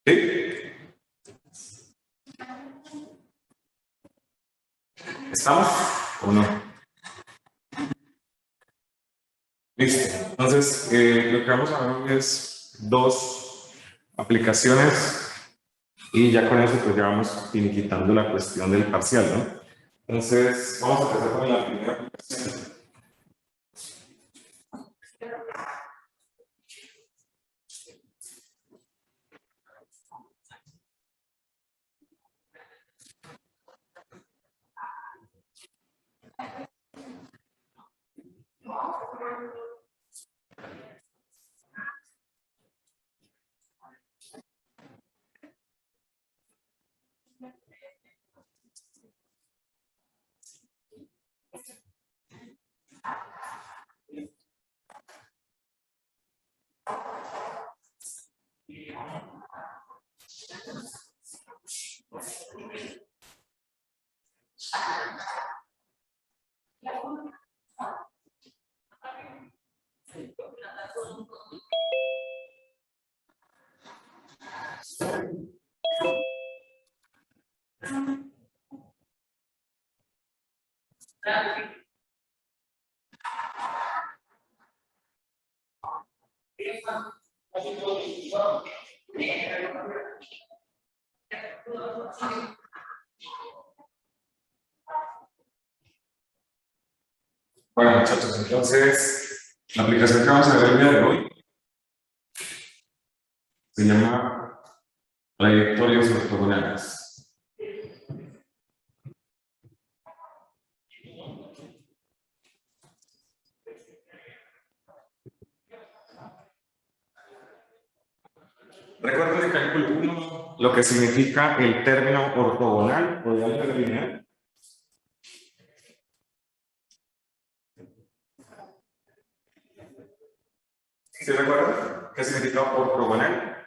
¿Sí? ¿Estamos o no? Listo. Entonces, lo que vamos a ver hoy es dos aplicaciones y ya con eso pues ya vamos finiquitando la cuestión del parcial, ¿no? Entonces, vamos a empezar con la primera aplicación. Bueno, muchachos, entonces la aplicación que vamos a ver el día de hoy se llama trayectorias ortogonales. Recuerden de cálculo 1 lo que significa el término ortogonal o de álgebra lineal. ¿Sí recuerdan? ¿Qué significa ortogonal?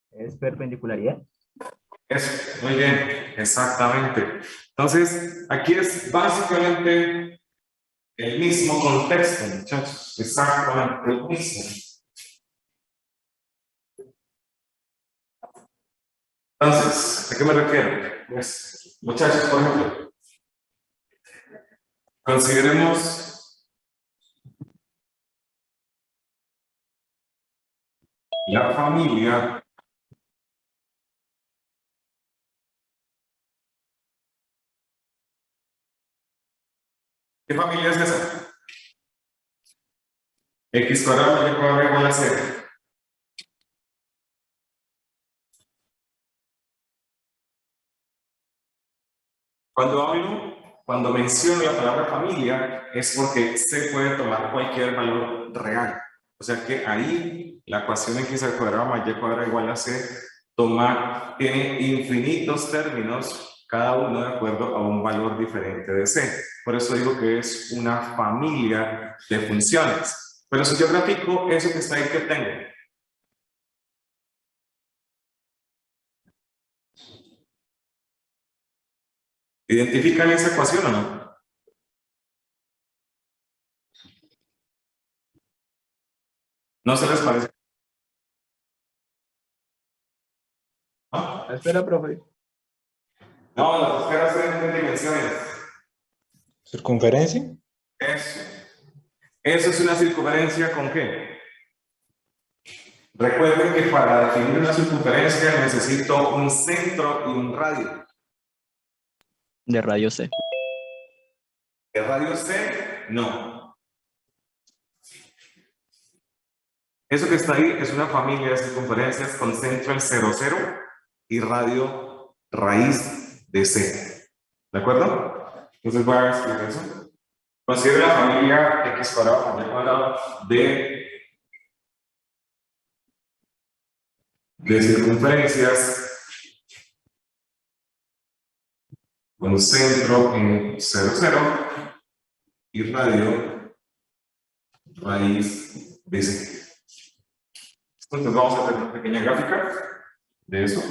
Es perpendicularidad. Eso, muy bien, exactamente. Entonces, aquí es básicamente el mismo contexto, muchachos, exactamente el mismo. Entonces, ¿a qué me refiero? Pues, muchachos, por ejemplo, consideremos la familia. ¿Qué familia es esa? X cuadrado y Y cuadrado igual a 0. Cuando menciono la palabra familia, es porque se puede tomar cualquier valor real. O sea que ahí la ecuación x al cuadrado más y cuadrado igual a c tiene infinitos términos, cada uno de acuerdo a un valor diferente de c. Por eso digo que es una familia de funciones. Pero si yo grafico eso que está ahí, ¿qué tengo? ¿Identifican esa ecuación o no? ¿No se les parece? ¿No? Espera, profe. No, las esferas tienen tres dimensiones. ¿Circunferencia? Eso. ¿Eso es una circunferencia con qué? Recuerden que para definir una circunferencia necesito un centro y un radio. De radio C. ¿El radio C? No. Eso que está ahí es una familia de circunferencias con centro en 0, 0 y radio raíz de C. ¿De acuerdo? Entonces voy a escribir eso. Considero la familia x cuadrado más y cuadrado de circunferencias con centro en 0, 0 y radio raíz de C. Entonces vamos a hacer una pequeña gráfica de eso.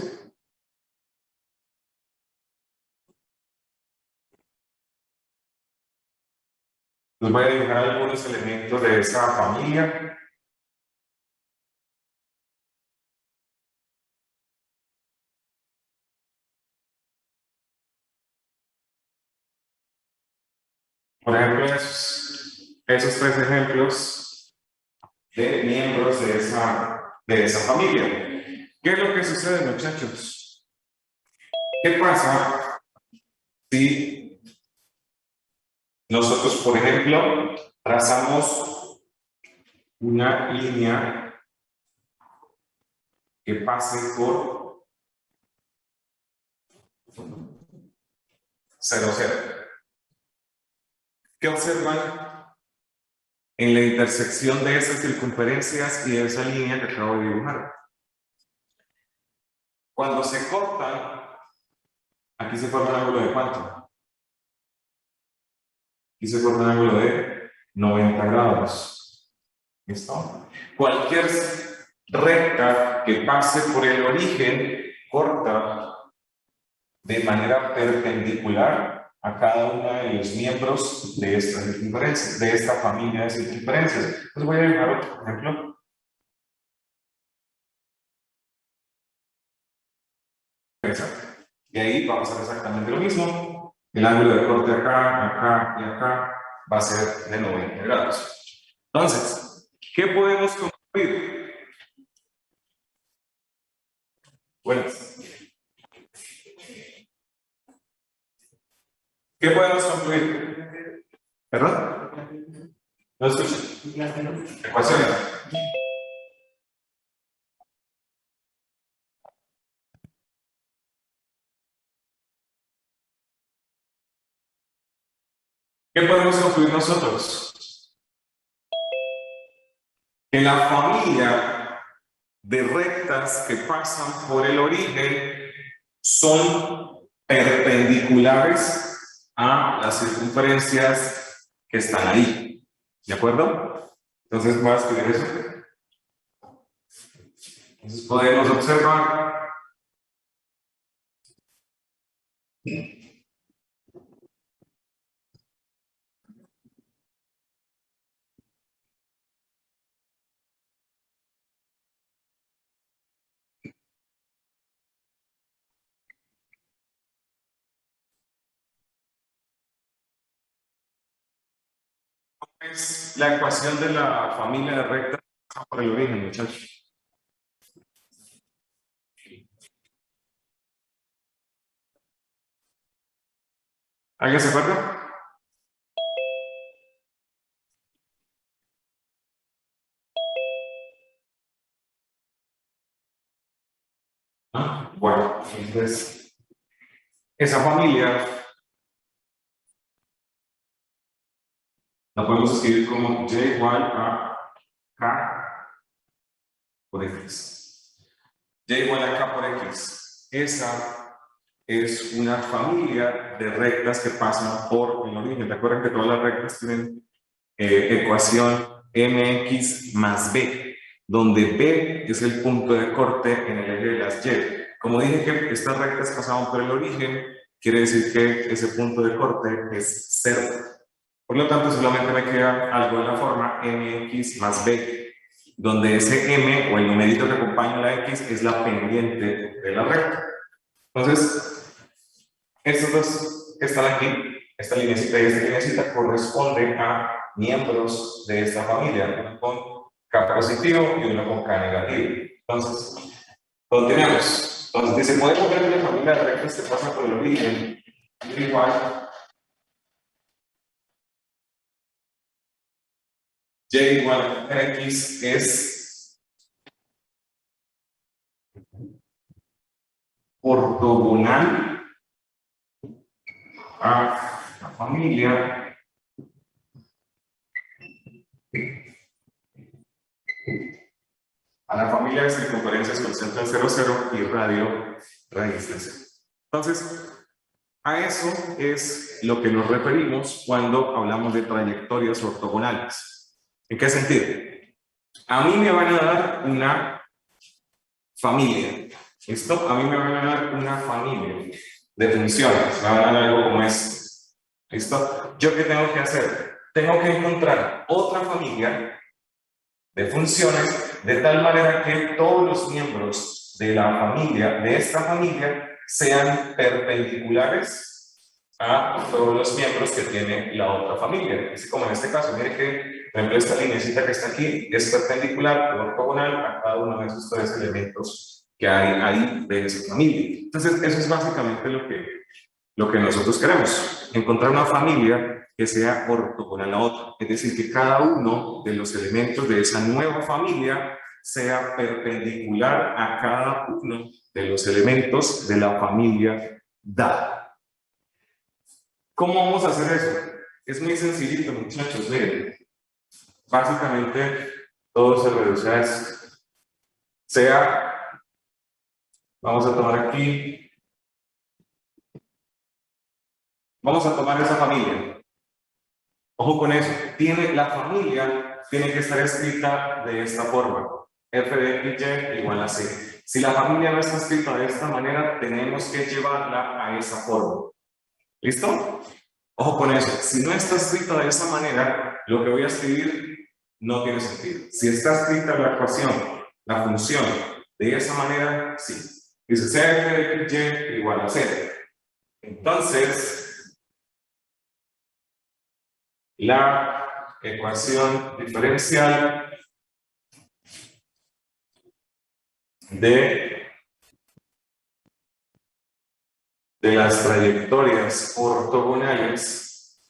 Les voy a dibujar algunos elementos de esa familia. Por ejemplo, esos tres ejemplos de miembros de esa familia. ¿Qué es lo que sucede, muchachos? ¿Qué pasa si nosotros, por ejemplo, trazamos una línea que pase por 0, 0? ¿Qué observan en la intersección de esas circunferencias y de esa línea que acabo de dibujar? Cuando se cortan, aquí se forma un ángulo de ¿cuánto? Aquí se forma un ángulo de 90 grados. ¿Listo? Cualquier recta que pase por el origen corta de manera perpendicular a cada uno de los miembros de esta circunferencia, de esta familia de circunferencias. Entonces voy a dibujar otro ejemplo. Y ahí vamos a hacer exactamente lo mismo. El ángulo de corte acá, acá y acá va a ser de 90 grados. Entonces, ¿qué podemos concluir? Bueno, ¿qué podemos concluir? ¿Perdón? ¿No escuchan? Ecuaciones. ¿Qué podemos concluir nosotros? Que la familia de rectas que pasan por el origen son perpendiculares a las circunferencias que están ahí. ¿De acuerdo? Entonces voy a escribir eso. Entonces podemos observar es la ecuación de la familia de rectas por el origen, muchachos. ¿Alguien se acuerda? ¿No? Bueno, entonces, esa familia la podemos escribir como y igual a k por x. Y igual a k por x. Esa es una familia de rectas que pasan por el origen. Recuerden que todas las rectas tienen ecuación mx más b, donde b es el punto de corte en el eje de las y. Como dije que estas rectas pasaban por el origen, quiere decir que ese punto de corte es 0. Por lo tanto, solamente me queda algo de la forma mx más b, donde ese m o el numerito que acompaña a la x es la pendiente de la recta. Entonces, estos dos que están aquí, esta lineacita y esta lineacita, corresponden a miembros de esta familia, uno con K positivo y uno con K negativo. Entonces, continuemos. Entonces, dice, podemos ver la familia de rectas que pasa por el origen, igual y igual a x es ortogonal a la familia de circunferencias con centro en 0, 0 y radio raíz de 0. Entonces, a eso es lo que nos referimos cuando hablamos de trayectorias ortogonales. ¿En qué sentido? A mí me van a dar una familia. ¿Listo? A mí me van a dar una familia de funciones. Me van a dar algo como esto. ¿Listo? ¿Yo qué tengo que hacer? Tengo que encontrar otra familia de funciones de tal manera que todos los miembros de la familia, de esta familia, sean perpendiculares a todos los miembros que tiene la otra familia. Así como en este caso, mire que, por ejemplo, esta lineecita que está aquí es perpendicular o ortogonal a cada uno de esos tres elementos que hay ahí de esa familia. Entonces, eso es básicamente lo que nosotros queremos, encontrar una familia que sea ortogonal a otra, es decir, que cada uno de los elementos de esa nueva familia sea perpendicular a cada uno de los elementos de la familia dada. ¿Cómo vamos a hacer eso? Es muy sencillito, muchachos, miren. Básicamente, todo se reduce a eso. Vamos a tomar aquí, vamos a tomar esa familia. Ojo con eso, la familia tiene que estar escrita de esta forma. F de X, Y igual a C. Si la familia no está escrita de esta manera, tenemos que llevarla a esa forma. ¿Listo? Ojo con eso. Si no está escrita de esa manera, lo que voy a escribir no tiene sentido. Si está escrita la ecuación, la función, de esa manera, sí. Dice C de X, Y igual a C. Entonces, la ecuación diferencial de las trayectorias ortogonales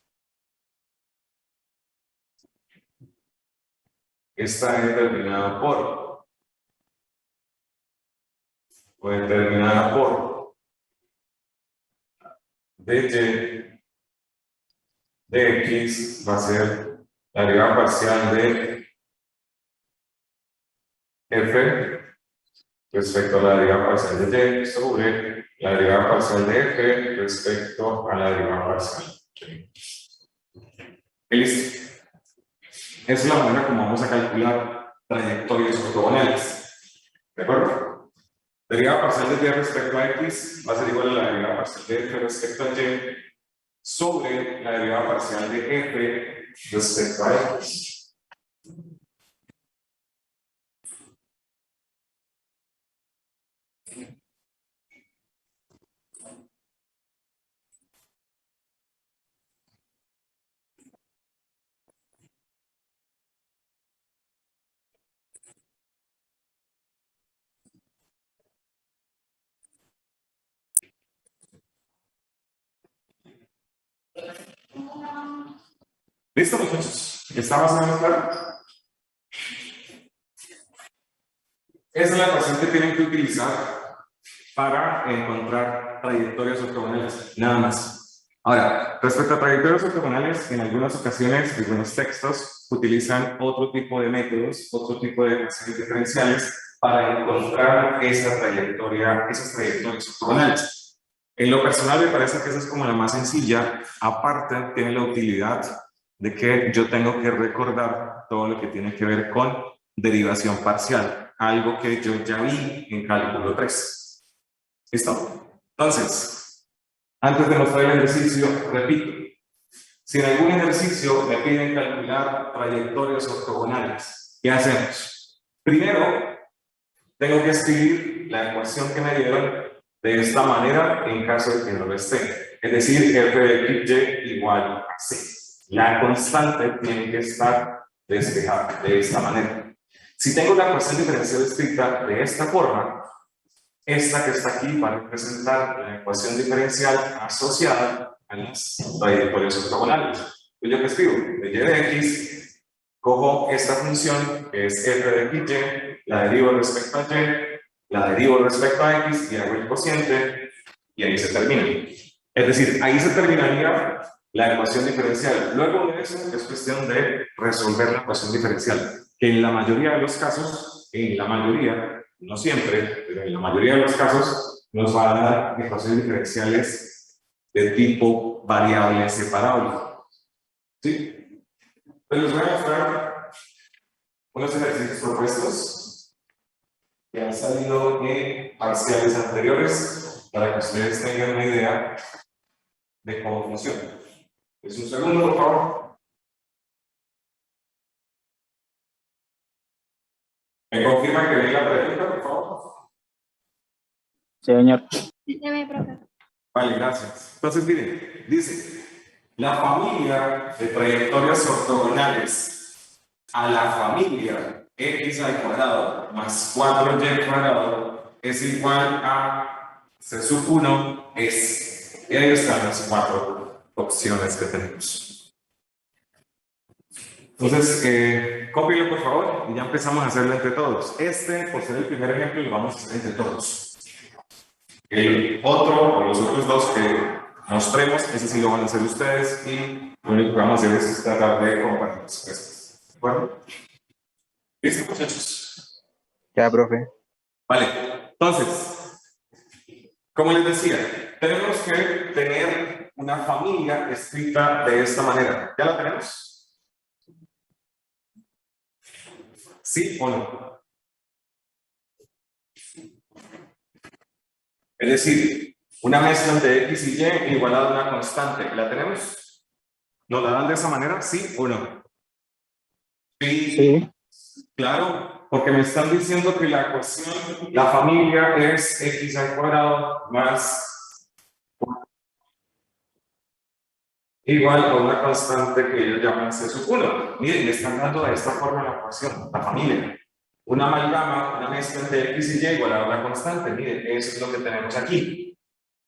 está determinada por dy de x va a ser la derivada parcial de f respecto a la derivada parcial de y sobre la derivada parcial de f respecto a la derivada parcial de y. Listo. Esa es la manera como vamos a calcular trayectorias ortogonales. ¿De acuerdo? La derivada parcial de y respecto a x va a ser igual a la derivada parcial de f respecto a y sobre la derivada parcial de f respecto a x. ¿Listo, muchachos? ¿Está más o menos claro? Esa es la ecuación que tienen que utilizar para encontrar trayectorias ortogonales, nada más. Ahora, respecto a trayectorias ortogonales, en algunas ocasiones, algunos textos utilizan otro tipo de métodos, otro tipo de ecuaciones diferenciales para encontrar esas trayectorias ortogonales. En lo personal me parece que esa es como la más sencilla, aparte tiene la utilidad de que yo tengo que recordar todo lo que tiene que ver con derivación parcial, algo que yo ya vi en cálculo 3. ¿Listo? Entonces, antes de mostrar el ejercicio, repito, si en algún ejercicio me piden calcular trayectorias ortogonales, ¿qué hacemos? Primero, tengo que escribir la ecuación que me dieron de esta manera en caso de que no lo esté. Es decir, f de x, y igual a c. La constante tiene que estar despejada de esta manera. Si tengo la ecuación diferencial escrita de esta forma, esta que está aquí va a representar la ecuación diferencial asociada a las trayectorias ortogonales. Pues yo que escribo, de y de x, cojo esta función que es f de x, y, la derivo respecto a y, la derivo respecto a x y hago el cociente y ahí se termina. Es decir, ahí se terminaría la ecuación diferencial. Luego de eso es cuestión de resolver la ecuación diferencial, que en la mayoría de los casos, no siempre, pero en la mayoría de los casos, nos va a dar ecuaciones diferenciales de tipo variable separable. ¿Sí? Pues les voy a mostrar unos ejercicios propuestos que han salido en parciales anteriores para que ustedes tengan una idea de cómo funciona. Es un segundo, por favor. ¿Me confirman que ven la pregunta, por favor? Señor. Sí, profe. Vale, gracias. Entonces, miren, dice, la familia de trayectorias ortogonales a la familia x al cuadrado más 4y cuadrado es igual a C sub 1 es. Y ahí están las 4 opciones que tenemos. Entonces, cópielo por favor y ya empezamos a hacerlo entre todos. Por ser el primer ejemplo, lo vamos a hacer entre todos. El otro o los otros dos que mostremos, ese sí lo van a hacer ustedes y lo único que vamos a hacer es tratar de compartir las respuestas. ¿De acuerdo? ¿Listo, muchachos? Ya, profe. Vale, entonces, como les decía, tenemos que tener una familia escrita de esta manera. ¿Ya la tenemos? ¿Sí o no? Es decir, una mezcla de x y y igualada a una constante. ¿La tenemos? ¿Nos la dan de esa manera? ¿Sí o no? Sí. Claro, porque me están diciendo que la ecuación, la familia es x al cuadrado más igual a una constante que ellos llaman C sub 1. Miren, me están dando de esta forma la ecuación, la familia. Una amalgama, una mezcla entre x y igual a una constante. Miren, eso es lo que tenemos aquí.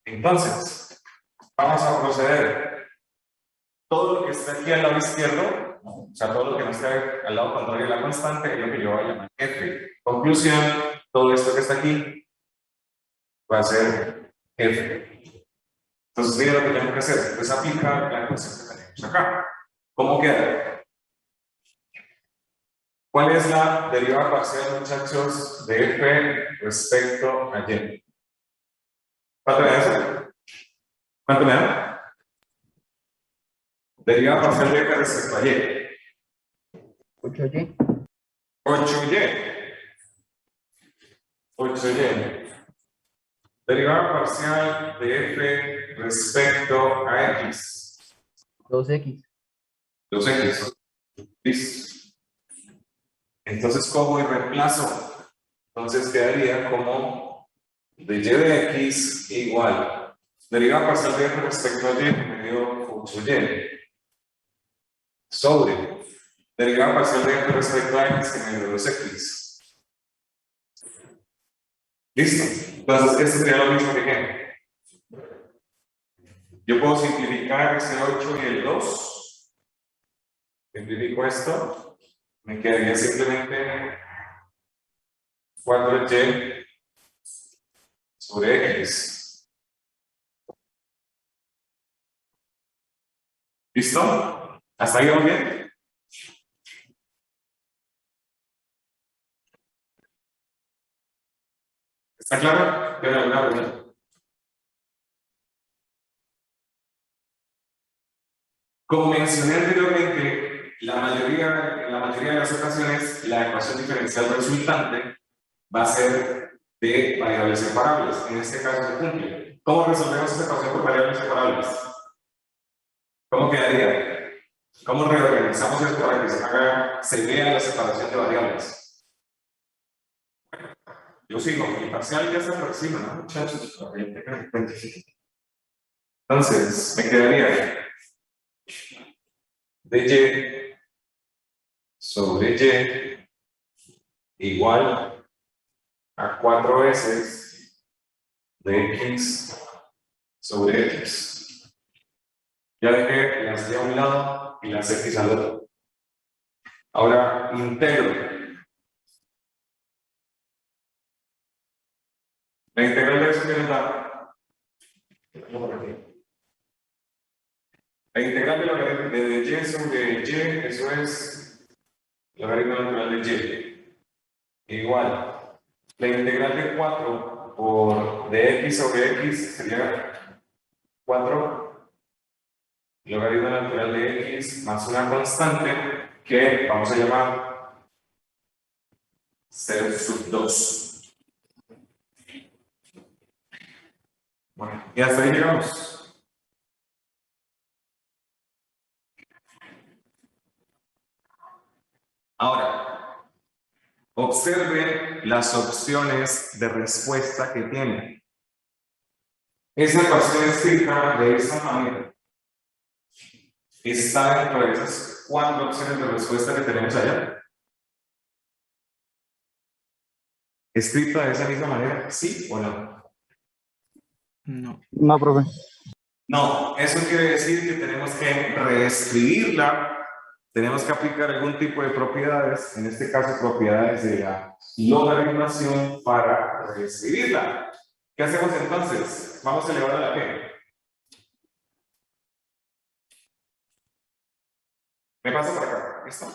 Entonces, vamos a proceder. Todo lo que está aquí al lado izquierdo, o sea, todo lo que no esté al lado contrario de la constante, es lo que yo voy a llamar f. Conclusión, todo esto que está aquí va a ser f. Entonces, mira lo que tengo que hacer, pues aplicar la ecuación que tenemos acá. ¿Cómo queda? ¿Cuál es la derivada parcial, muchachos, de f respecto a y? ¿Cuánto me da eso? ¿Cuánto me da? Derivada parcial de f respecto a y. 8y. 8y. 8y. Derivada parcial de f respecto a x. 2x. 2x. Listo. Entonces, ¿cómo y reemplazo? Entonces quedaría como de y de x igual. Derivada parcial de f respecto a y me dio 8y. Sobre. Derivada parcial de f respecto a x que me dio 2x. Listo. Entonces, esto sería lo mismo que ejemplo. Yo puedo simplificar ese 8 y el 2. Simplifico esto. Me quedaría simplemente 4y sobre x. ¿Listo? ¿Hasta ahí vamos bien? ¿Está claro? ¿Tiene alguna pregunta? Como mencioné anteriormente, en la mayoría de las ocasiones, la ecuación diferencial resultante va a ser de variables separables. En este caso se cumple. ¿Cómo resolvemos esta ecuación por variables separables? ¿Cómo quedaría? ¿Cómo reorganizamos esto para que se vea la separación de variables? Yo sigo, mi parcial ya se aproxima, ¿no, muchachos? Entonces, me quedaría de y sobre y igual a 4 veces de x sobre x. Ya dejé las y a un lado y las x al otro. Ahora integro. La integral de eso que nos da. La integral de logaritmo de y sobre y, eso es logaritmo natural de y. Igual. La integral de 4 por dx sobre x sería 4 logaritmo natural de x más una constante que vamos a llamar c sub 2. Bueno, y hasta ahí llegamos. Ahora, observen las opciones de respuesta que tienen. Esa ecuación escrita de esa manera está dentro de esas 4 opciones de respuesta que tenemos allá. ¿Escrita de esa misma manera? ¿Sí o no? No. No, profe. No, eso quiere decir que tenemos que reescribirla, tenemos que aplicar algún tipo de propiedades, en este caso propiedades de la logaritmación para reescribirla. ¿Qué hacemos entonces? Vamos a elevar a la qué. Me paso por acá, ¿listo?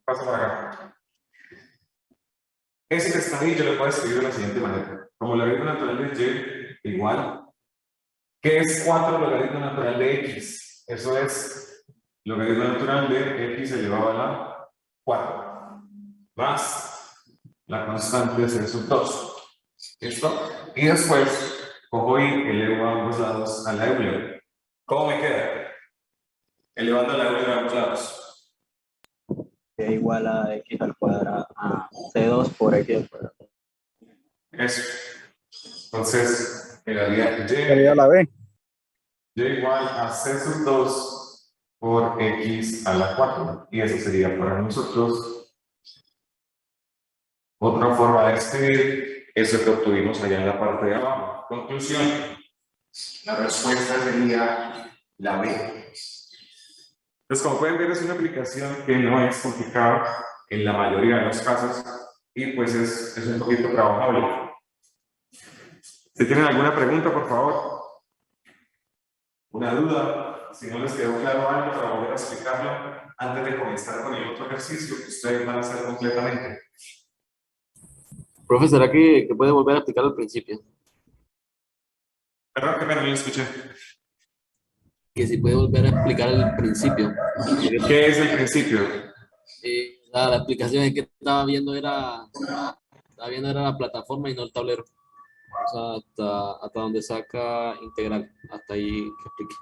Paso por acá. Ese que está ahí yo lo puedo escribir de la siguiente manera. Como logaritmo natural de y igual, ¿qué es 4 logaritmo natural de x? Eso es logaritmo natural de x elevado a la 4, más la constante de sub 2. ¿Listo? Y después cojo y elevo a ambos lados a la Euler. ¿Cómo me queda? Elevando a la Euler a ambos lados. C igual a x al cuadrado a C2 por x al cuadrado. Eso. Entonces, quedaría y. Sería la B. Y igual a C sub 2 por x a la 4. Y eso sería para nosotros otra forma de escribir eso que obtuvimos allá en la parte de abajo. Conclusión. La respuesta sería la B. Entonces, como pueden ver, es una aplicación que no es complicada en la mayoría de los casos y pues es un poquito trabajable. Si tienen alguna pregunta, por favor. ¿Una duda? Si no les quedó claro algo para volver a explicarlo antes de comenzar con el otro ejercicio que ustedes van a hacer completamente. Profe, ¿será que puede volver a explicar al principio? Perdón, que no lo escuché. Que si puede volver a explicar al principio. ¿Qué es el principio? La explicación que estaba viendo era la plataforma y no el tablero. O sea, hasta donde saca integral. Hasta ahí que explique.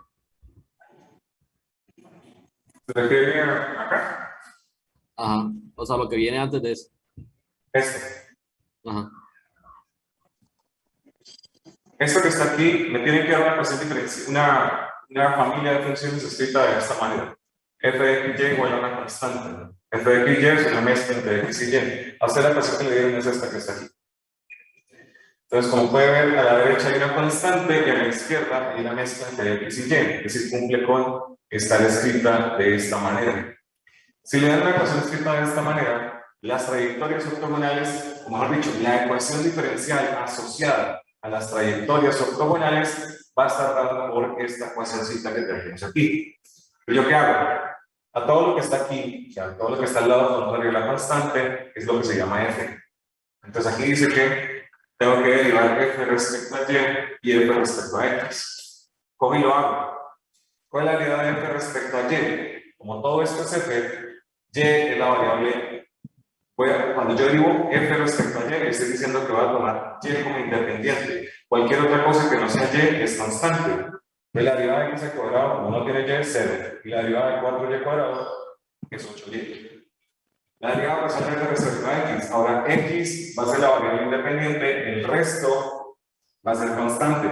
¿Se refiere acá? Ajá. O sea, lo que viene antes de eso. Este. Ajá. Esto que está aquí me tiene que dar una ecuación diferencial, una familia de funciones escrita de esta manera. F de x y igual a una constante. F de x y es una mezcla entre x y y. A usted la ecuación que le dieron es esta que está aquí. Entonces, como puede ver, a la derecha hay una constante y a la izquierda hay una mezcla entre x y y. Es decir, cumple con estar escrita de esta manera. Si le dan una ecuación escrita de esta manera, las trayectorias ortogonales, o mejor dicho, la ecuación diferencial asociada a las trayectorias ortogonales va a estar dada por esta ecuacióncita que tenemos aquí. ¿Pero yo qué hago? A todo lo que está aquí, o sea, a todo lo que está al lado contrario de la constante, es lo que se llama f. Entonces aquí dice que tengo que derivar f respecto a y f respecto a x. ¿Cómo lo hago? ¿Cuál es la derivada de f respecto a y? Como todo esto es f, y es la variable. Cuando yo derivo f respecto a y, estoy diciendo que voy a tomar y como independiente. Cualquier otra cosa que no sea y es constante. La derivada de x al cuadrado, como no tiene y, es 0. Y la derivada de 4y cuadrado es 8y. La derivada parcial de f respecto a x. Ahora x va a ser la variable independiente, el resto va a ser constante.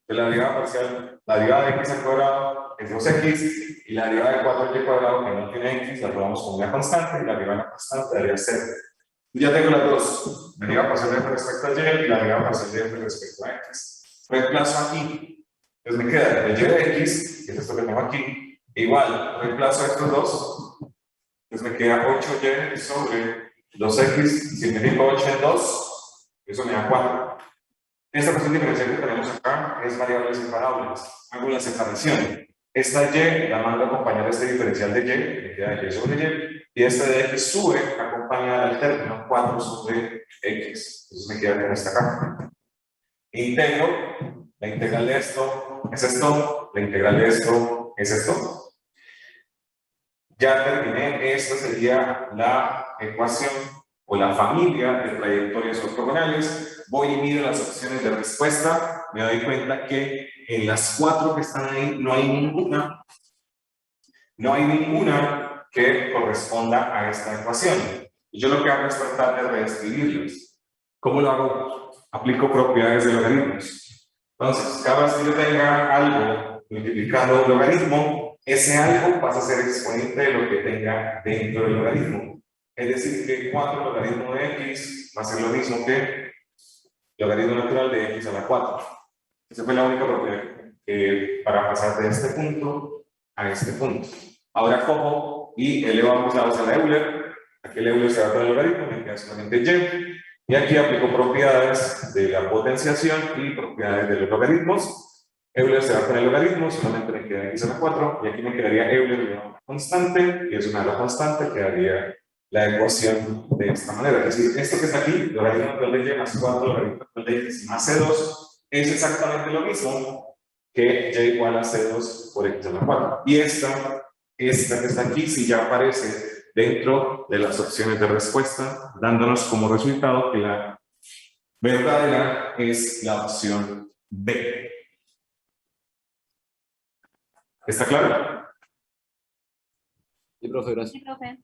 La derivada parcial, la derivada de x al cuadrado es 2x y la derivada de 4y cuadrado que no tiene x la tomamos como una constante y la derivada de la constante daría 0. Ya tengo las dos, la derivada parcial de f respecto a y la derivada parcial de f respecto a x. Reemplazo aquí. Entonces me queda el y de x, que es esto que tengo aquí, igual, reemplazo estos dos, entonces me queda 8y sobre 2x, simplifico 8 en 2, eso me da 4. Esta cuestión diferencial que tenemos acá es variables separables. Hago la separación. Esta y la mando a acompañar a este diferencial de y, me queda y sobre y esta de x sube acompañada al término 4 sobre x. Entonces me queda con esta acá. Integro, la integral de esto es esto, la integral de esto es esto. Ya terminé, esta sería la ecuación o la familia de trayectorias ortogonales. Voy y mido las opciones de respuesta, me doy cuenta que en las 4 que están ahí no hay ninguna que corresponda a esta ecuación. Y yo lo que hago es tratar de reescribirlas. ¿Cómo lo hago? Aplico propiedades de logaritmos. Entonces, cada vez que yo tenga algo multiplicando un logaritmo, ese algo pasa a ser exponente de lo que tenga dentro del logaritmo. Es decir, que 4 logaritmo de x va a ser lo mismo que logaritmo natural de x a la 4. Esa fue la única propiedad para pasar de este punto a este punto. Ahora cojo y elevamos la base a la Euler. Aquí el Euler se va con el logaritmo, me queda solamente y. Y aquí aplico propiedades de la potenciación y propiedades de los logaritmos. Euler se va con el logaritmo, solamente me queda x a la 4. Y aquí me quedaría Euler de una constante, y es una la constante, quedaría la ecuación de esta manera. Es decir, esto que está aquí, logaritmo natural de y más 4, logaritmo natural de x más c2, es exactamente lo mismo que y igual a c2 por x a la 4. Y esta que está aquí, si ya aparece dentro de las opciones de respuesta, dándonos como resultado que la verdadera es la opción B. ¿Está claro? Sí, profe, gracias. Sí, profe.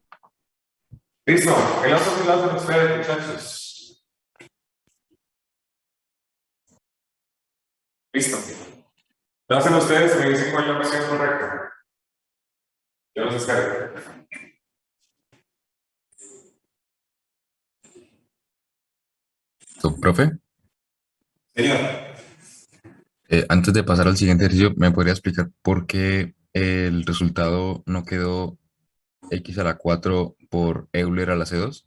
Listo, el otro que lo hacen ustedes, muchachos. Listo. Lo hacen ustedes y me dicen cuál es la opción correcta. Yo los descargo. Profe, Señor. antes de pasar al siguiente ejercicio, ¿me podría explicar por qué el resultado no quedó x a la 4 por Euler a la C2?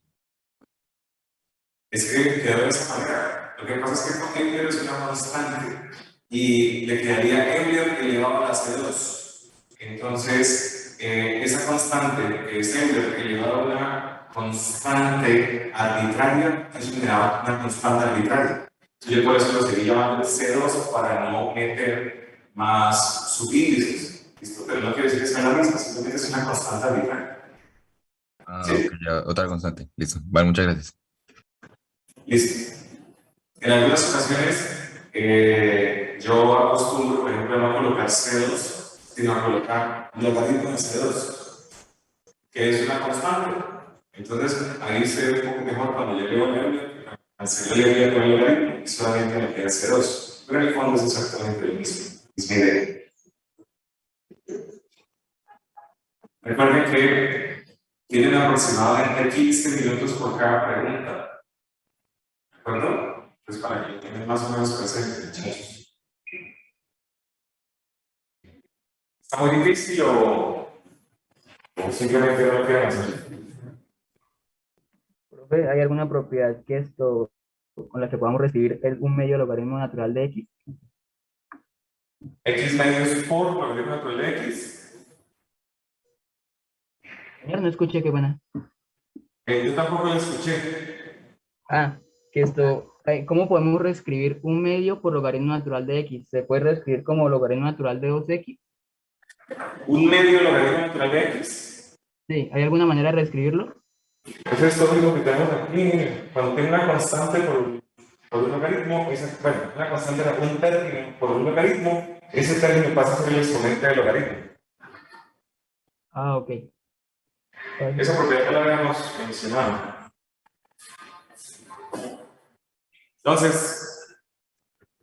Es que quedó de esa manera. Lo que pasa es que Euler es una constante y le quedaría Euler elevado a la C2. Entonces, esa constante que es Euler elevado a una constante arbitraria es una constante arbitraria. Yo por eso lo seguí llamando C2 para no meter más subíndices. ¿Listo? Pero no quiere decir que sea la misma, simplemente es una constante arbitraria. Ah, ¿Sí? ok, ya, otra constante. Listo. Vale, muchas gracias. Listo. En algunas ocasiones yo acostumbro, por ejemplo, a no colocar C2, sino a colocar logaritmo de C2, que es una constante. Entonces ahí se ve un poco mejor cuando yo leo el Euler, hacer el Euler con el logaritmo y solamente me queda C2. Pero en el fondo es exactamente lo mismo, es mi idea. Recuerden que tienen aproximadamente 15 minutos por cada pregunta. ¿De acuerdo? Pues para que lo tengan más o menos presente, muchachos. ¿Está muy difícil o simplemente no lo quieren hacer? Profe, ¿hay alguna propiedad que esto, con la que podamos recibir un medio logaritmo natural de x? X medios por logaritmo natural de X. Señor, no escuché, qué buena. Yo tampoco lo escuché. Ah, ¿cómo podemos reescribir un medio por logaritmo natural de x? ¿Se puede reescribir como logaritmo natural de 2x? Un medio logaritmo natural de X. Sí, ¿hay alguna manera de reescribirlo? Eso es todo lo que tenemos aquí. Cuando tengo una constante por un logaritmo, bueno, una constante era un término por un logaritmo, ese término pasa a ser el exponente del logaritmo. Ah, ok. Esa propiedad ya la habíamos mencionado. Entonces,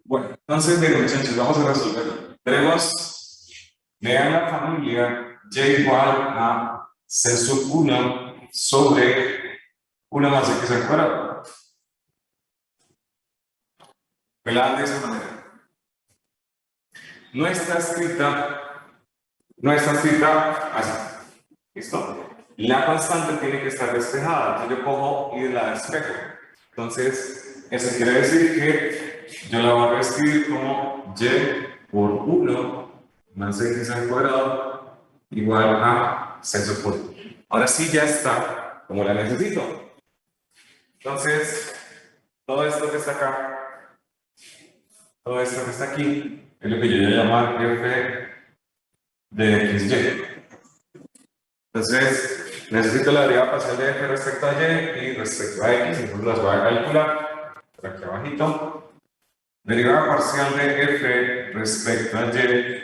bueno, miren, muchachos, vamos a resolverlo. Tenemos, vean la familia y igual a c sub 1 sobre 1 más x al cuadrado. Velada de esa manera. No está escrita así. ¿Listo? La constante tiene que estar despejada. Entonces yo cojo y la despejo. Entonces, eso quiere decir que yo la voy a escribir como y por 1 más x al cuadrado igual a c sub 1. Ahora sí ya está como la necesito. Entonces, todo esto que está acá, todo esto que está aquí, es lo que yo voy a llamar f de xy. Entonces, necesito la derivada parcial de f respecto a y y respecto a x, entonces las voy a calcular por aquí abajito. Derivada parcial de f respecto a y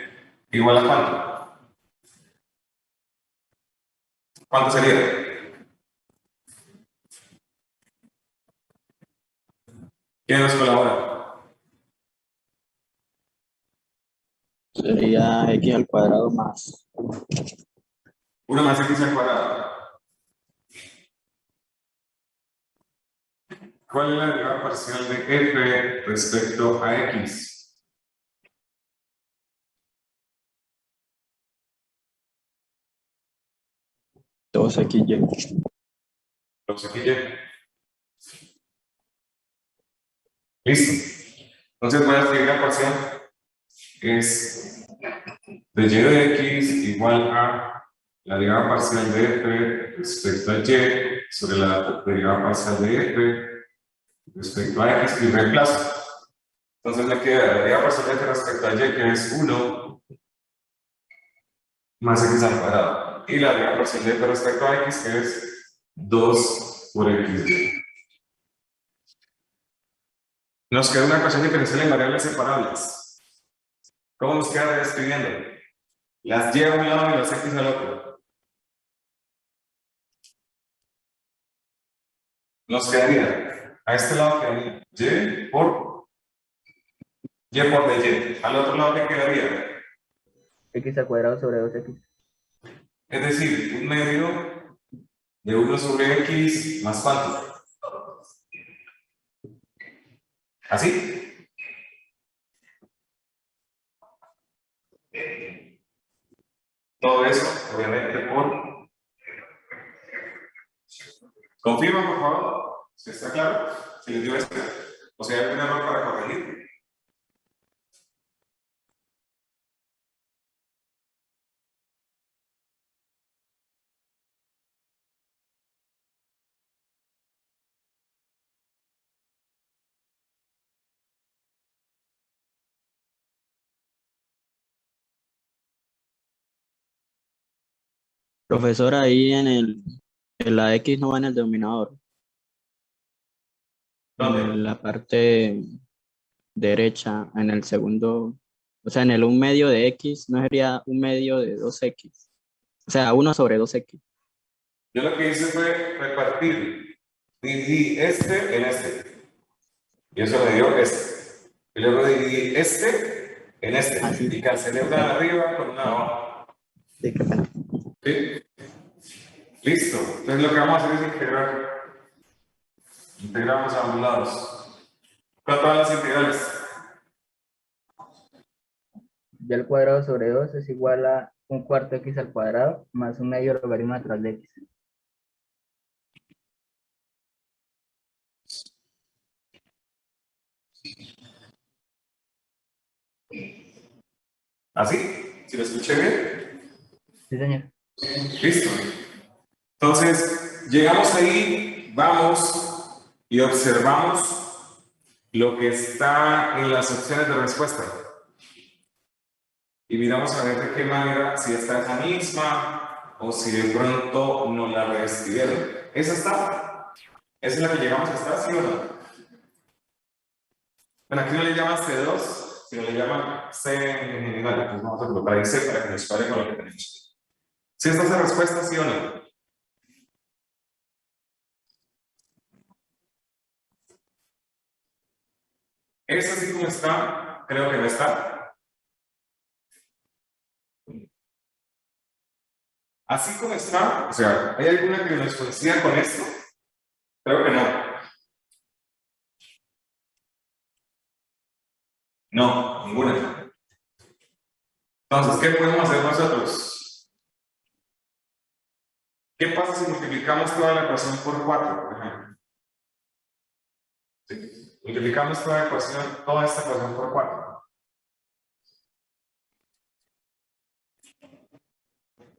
igual a ¿cuánto? ¿Cuánto sería? ¿Quién nos colabora? Sería x al cuadrado más 1 más x al cuadrado. ¿Cuál es la derivada parcial de f respecto a x? dos xy. Los xy. Listo. Entonces voy a escribir la ecuación. Es de y de x igual a la derivada parcial de f respecto a y sobre la derivada parcial de f respecto a x y reemplazo. Entonces me queda la derivada parcial de f respecto a y, que es 1 más x al cuadrado. Y la derivada parcial de f respecto a x, que es 2 por xy. Nos queda una ecuación diferencial en variables separables. ¿Cómo nos queda reescribiendo? Las y a un lado y las x al otro. Nos quedaría, a este lado quedaría y por dy. Al otro lado, ¿qué quedaría? X al cuadrado sobre 2x. Es decir, un medio de 1 sobre x más cuánto. ¿Así? Todo eso, obviamente, por... Confirma, por favor, si está claro, si les dio este, o si hay algún error para corregir. Profesor, ahí en la x no va en el denominador. ¿Dónde? En la parte derecha, en el segundo, o sea, en el 1/2 de x, ¿no sería 1/2 de 2x? O sea, 1 sobre 2x. Yo lo que hice fue repartir, dividí este en este, y eso me dio este. Y luego dividí este en este, Así. y cancelé una de arriba con una de abajo. Sí, qué pena. ¿Sí? Listo. Entonces lo que vamos a hacer es integrar. Integramos a ambos lados. ¿Cuánto van las integrales? Y al cuadrado sobre 2 es igual a 1/4 x al cuadrado más 1/2 logaritmo natural de x. ¿Así? ¿Si lo escuché bien? Sí, señor. Listo. Entonces, llegamos ahí, vamos y observamos lo que está en las opciones de respuesta. Y miramos a ver de qué manera, si está esa misma o si de pronto no la reescribieron. ¿Esa está? ¿Esa es la que llegamos a estar, sí o no? Bueno, aquí no le llaman C2, sino le llaman C en general. Entonces vamos a colocar ahí C para que nos pare con lo que tenemos. ¿Sí está esa respuesta, sí o no? Esa sí como está, creo que no está. Así como está, o sea, ¿hay alguna que nos coincida con esto? Creo que no. No, ninguna. Entonces, ¿qué podemos hacer nosotros? ¿Qué pasa si multiplicamos toda la ecuación por 4, por ejemplo? ¿Sí? Multiplicamos toda esta ecuación por 4.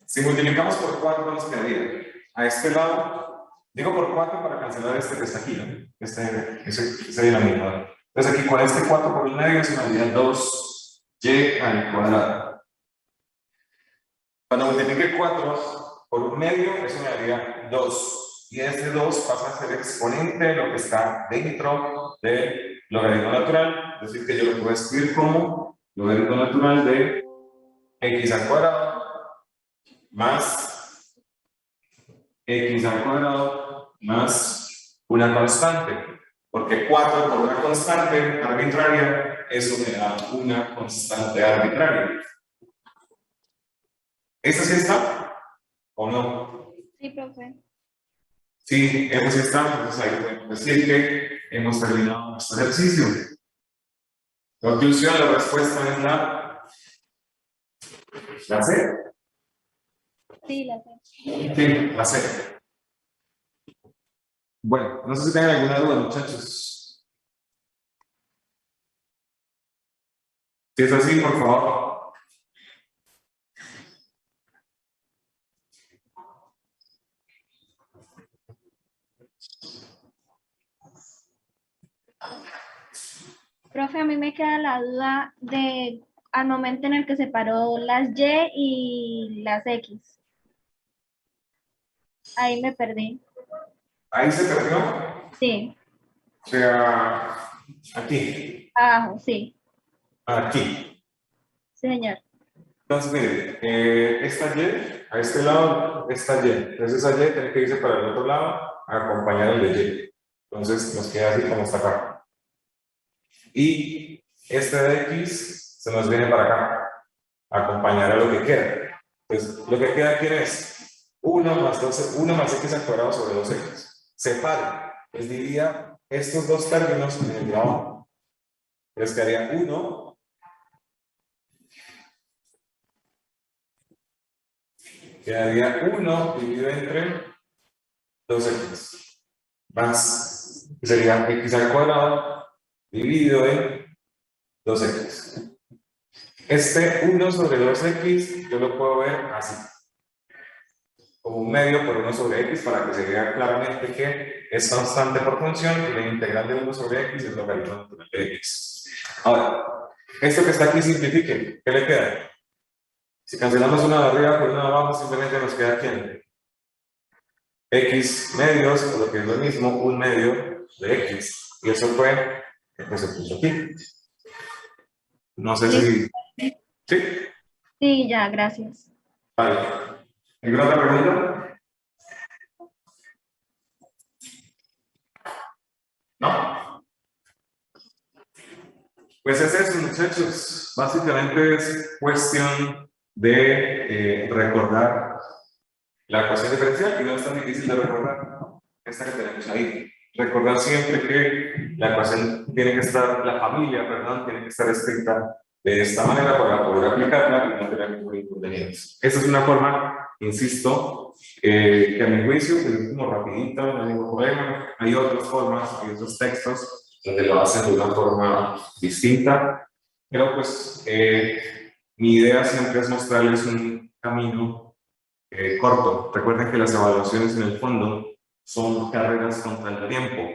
Si multiplicamos por 4, nos quedaría a este lado, digo por 4 para cancelar este que está aquí, ¿no? Ese denominador. Entonces aquí con este 4 por el medio se me daría 2y al cuadrado. Cuando multiplique 4 por un medio, eso me daría 2. Y este 2 pasa a ser exponente de lo que está dentro del logaritmo natural. Es decir, que yo lo puedo escribir como logaritmo natural de x al cuadrado más x al cuadrado más una constante. porque 4 por una constante arbitraria, eso me da una constante arbitraria. ¿Esta sí está? ¿O no? Sí, profe. Sí, esta sí está, entonces ahí podemos decir que hemos terminado nuestro ejercicio. Conclusión, la respuesta es la C. Sí, la sé. Sí, la C. Bueno, no sé si tienen alguna duda, muchachos. Si es así, por favor. Profe, a mí me queda la duda de al momento en el que separó las Y y las X. Ahí me perdí. Ahí se perdió. Sí, O sea, aquí. abajo, sí. Aquí. Sí, señor. Entonces, miren, esta Y, a este lado, esta Y. Entonces, esa Y tiene que irse para el otro lado a acompañar el de Y. Entonces, nos queda así como está acá. Y este de X se nos viene para acá a acompañar a lo que queda. Entonces, lo que queda aquí es 1 más 12, 1 más X al cuadrado sobre 2X. Separe. Pues diría estos dos términos en el de abajo. Entonces, quedaría 1. Quedaría 1 dividido entre 2x más, que sería x al cuadrado dividido en 2x. Este 1 sobre 2x yo lo puedo ver así, como un medio por 1 sobre x, para que se vea claramente que es constante por función y la integral de 1 sobre x es logaritmo natural de x. Ahora, esto que está aquí simplifique, ¿qué le queda? Si cancelamos una de arriba por una de abajo, simplemente nos queda ¿quién? X medios, o lo que es lo mismo, un medio de X. Y eso fue lo que se puso aquí. No sé si... ¿Sí? Sí, ya, gracias. Vale. ¿Alguna otra pregunta? ¿No? Pues es eso, muchachos. Básicamente es cuestión de recordar la ecuación diferencial, que no es tan difícil de recordar, ¿no? Esta que tenemos ahí. Recordar siempre que la ecuación tiene que estar, la familia, perdón, tiene que estar escrita de esta manera para poder aplicarla y no tener ningún inconveniente. Esa es una forma, insisto, que a mi juicio es como rapidita, no hay ningún problema. Hay otras formas, hay otros textos donde lo hacen de una forma distinta, pero pues mi idea siempre es mostrarles un camino corto. Recuerden que las evaluaciones en el fondo son carreras contra el tiempo,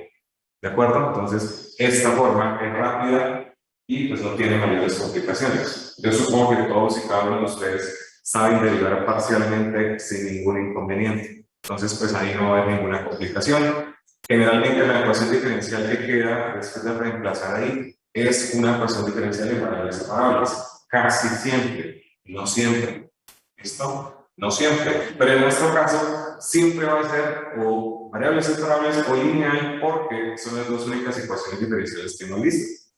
¿de acuerdo? Entonces, esta forma es rápida y pues no tiene mayores complicaciones. Yo supongo que todos y cada uno de ustedes saben derivar parcialmente sin ningún inconveniente. Entonces, pues ahí no va a haber ninguna complicación. Generalmente la ecuación diferencial que queda después de reemplazar ahí es una ecuación diferencial en variables separables. Casi siempre, no siempre. ¿Listo? No siempre, pero en nuestro caso siempre va a ser o variables separables o lineal, porque son las dos únicas ecuaciones diferenciales que hemos visto.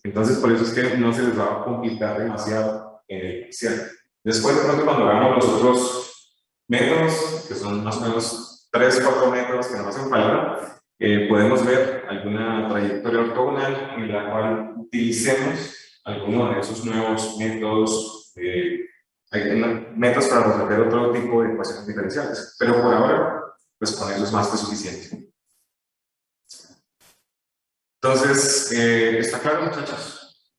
Entonces, por eso es que no se les va a complicar demasiado en el inicial. Después, de pronto, cuando hagamos los otros métodos, que son más o menos 3 o 4 métodos que nos hacen falta, podemos ver alguna trayectoria ortogonal en la cual utilicemos alguno de esos nuevos métodos. Hay métodos para resolver otro tipo de ecuaciones diferenciales, pero por ahora, pues con eso es más que suficiente. Entonces, ¿está claro, muchachos?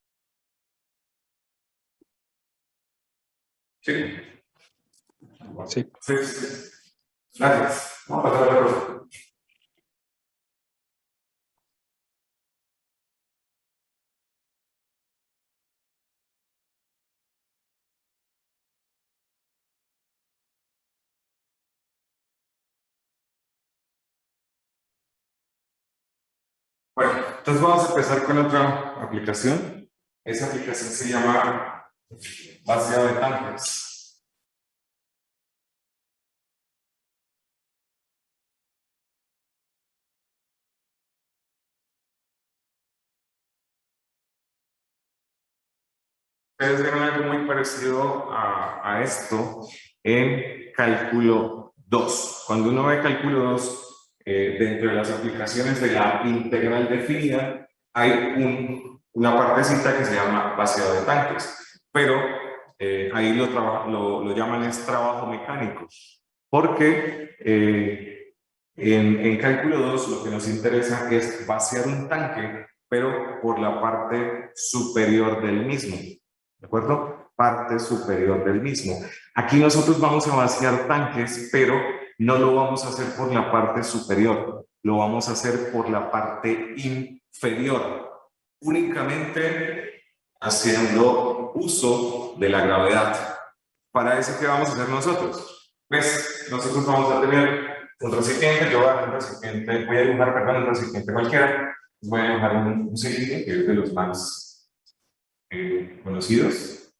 Sí. Sí. Entonces, gracias. Vamos a pasar a la próxima. Bueno, entonces vamos a empezar con otra aplicación. Esa aplicación se llama vaciado de tanques. Ustedes ven algo muy parecido a esto en cálculo 2. Cuando uno ve cálculo 2, dentro de las aplicaciones de la integral definida, hay una partecita que se llama vaciado de tanques, pero ahí lo llaman es trabajo mecánico, porque en cálculo 2 lo que nos interesa es vaciar un tanque, pero por la parte superior del mismo. ¿De acuerdo? Parte superior del mismo. Aquí nosotros vamos a vaciar tanques, pero no lo vamos a hacer por la parte superior, lo vamos a hacer por la parte inferior, únicamente haciendo uso de la gravedad. ¿Para eso qué vamos a hacer nosotros? Pues nosotros vamos a tener un recipiente, yo voy a dibujar un recipiente cualquiera, voy a dibujar un cilindro que es de los más conocidos.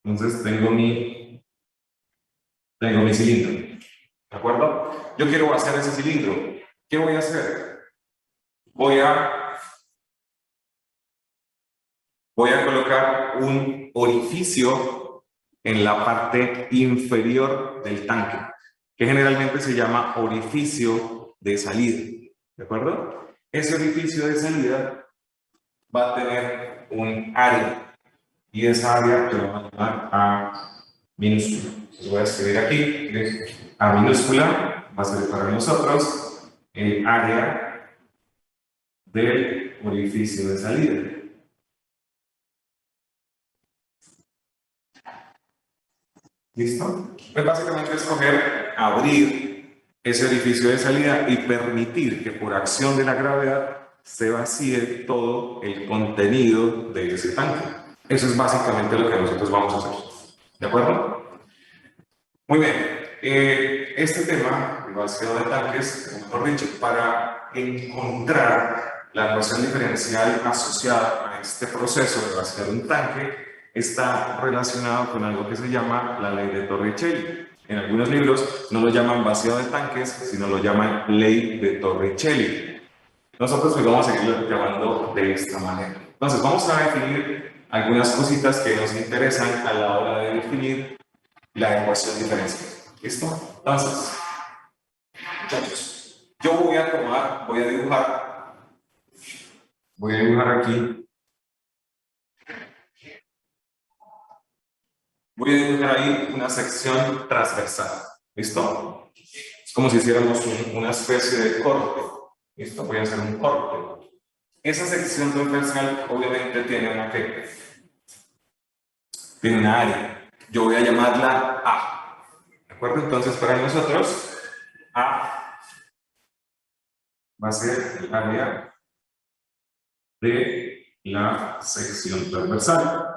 Entonces tengo mi cilindro, ¿de acuerdo? Yo quiero vaciar ese cilindro. ¿Qué voy a hacer? Voy a colocar un orificio en la parte inferior del tanque, que generalmente se llama orificio de salida, ¿de acuerdo? Ese orificio de salida va a tener un área, y esa área yo la voy a llamar A minúscula. Entonces voy a escribir aquí, A minúscula va a ser para nosotros el área del orificio de salida. ¿Listo? Pues básicamente es abrir ese orificio de salida y permitir que por acción de la gravedad se vacíe todo el contenido de ese tanque. Eso es básicamente lo que nosotros vamos a hacer. ¿De acuerdo? Muy bien. Este tema, el vaciado de tanques, mejor dicho, para encontrar la ecuación diferencial asociada a este proceso de vaciar un tanque, está relacionado con algo que se llama la ley de Torricelli. En algunos libros no lo llaman vaciado de tanques, sino lo llaman ley de Torricelli. Nosotros pues vamos a seguirlo llamando de esta manera. Entonces vamos a definir algunas cositas que nos interesan a la hora de definir la ecuación diferencial. ¿Listo? Entonces, muchachos, yo voy a dibujar aquí. Voy a dibujar ahí una sección transversal. ¿Listo? Es como si hiciéramos una especie de corte. ¿Listo? Voy a hacer un corte. Esa sección transversal obviamente tiene una ¿qué? Tiene una área. Yo voy a llamarla A. ¿De acuerdo? Entonces para nosotros A va a ser el área de la sección transversal.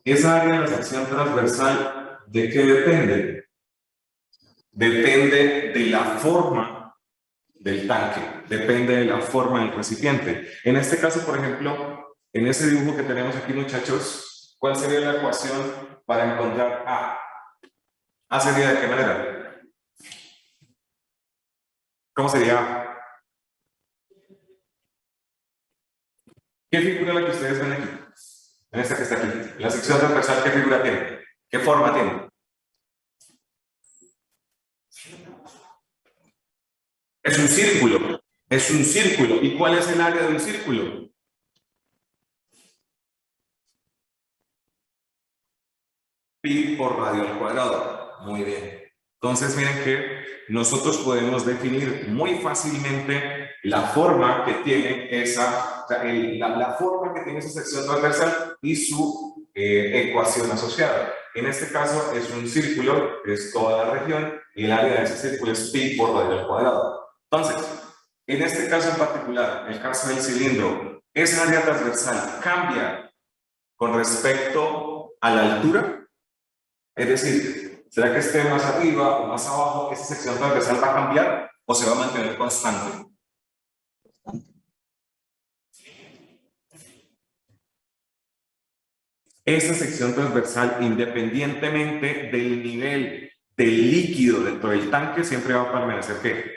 Esa área de la sección transversal, ¿de qué depende? Depende de la forma del tanque, depende de la forma del recipiente. En este caso, por ejemplo, en ese dibujo que tenemos aquí, muchachos, ¿cuál sería la ecuación para encontrar A? ¿A sería de qué manera? ¿Cómo sería A? ¿Qué figura es la que ustedes ven aquí? En esta que está aquí. La sección transversal, ¿qué figura tiene? ¿Qué forma tiene? Es un círculo. Es un círculo. ¿Y cuál es el área de un círculo? Pi por radio al cuadrado. Muy bien. Entonces miren que nosotros podemos definir muy fácilmente la forma que tiene la forma que tiene esa sección transversal y su ecuación asociada. En este caso es un círculo, es toda la región, y el área de ese círculo es pi por radio al cuadrado. Entonces, en este caso en particular, el caso del cilindro, esa área transversal cambia con respecto a la altura. Es decir, ¿será que esté más arriba o más abajo? ¿Esa sección transversal va a cambiar o se va a mantener constante? Esa sección transversal, independientemente del nivel del líquido dentro del tanque, siempre va a permanecer ¿qué?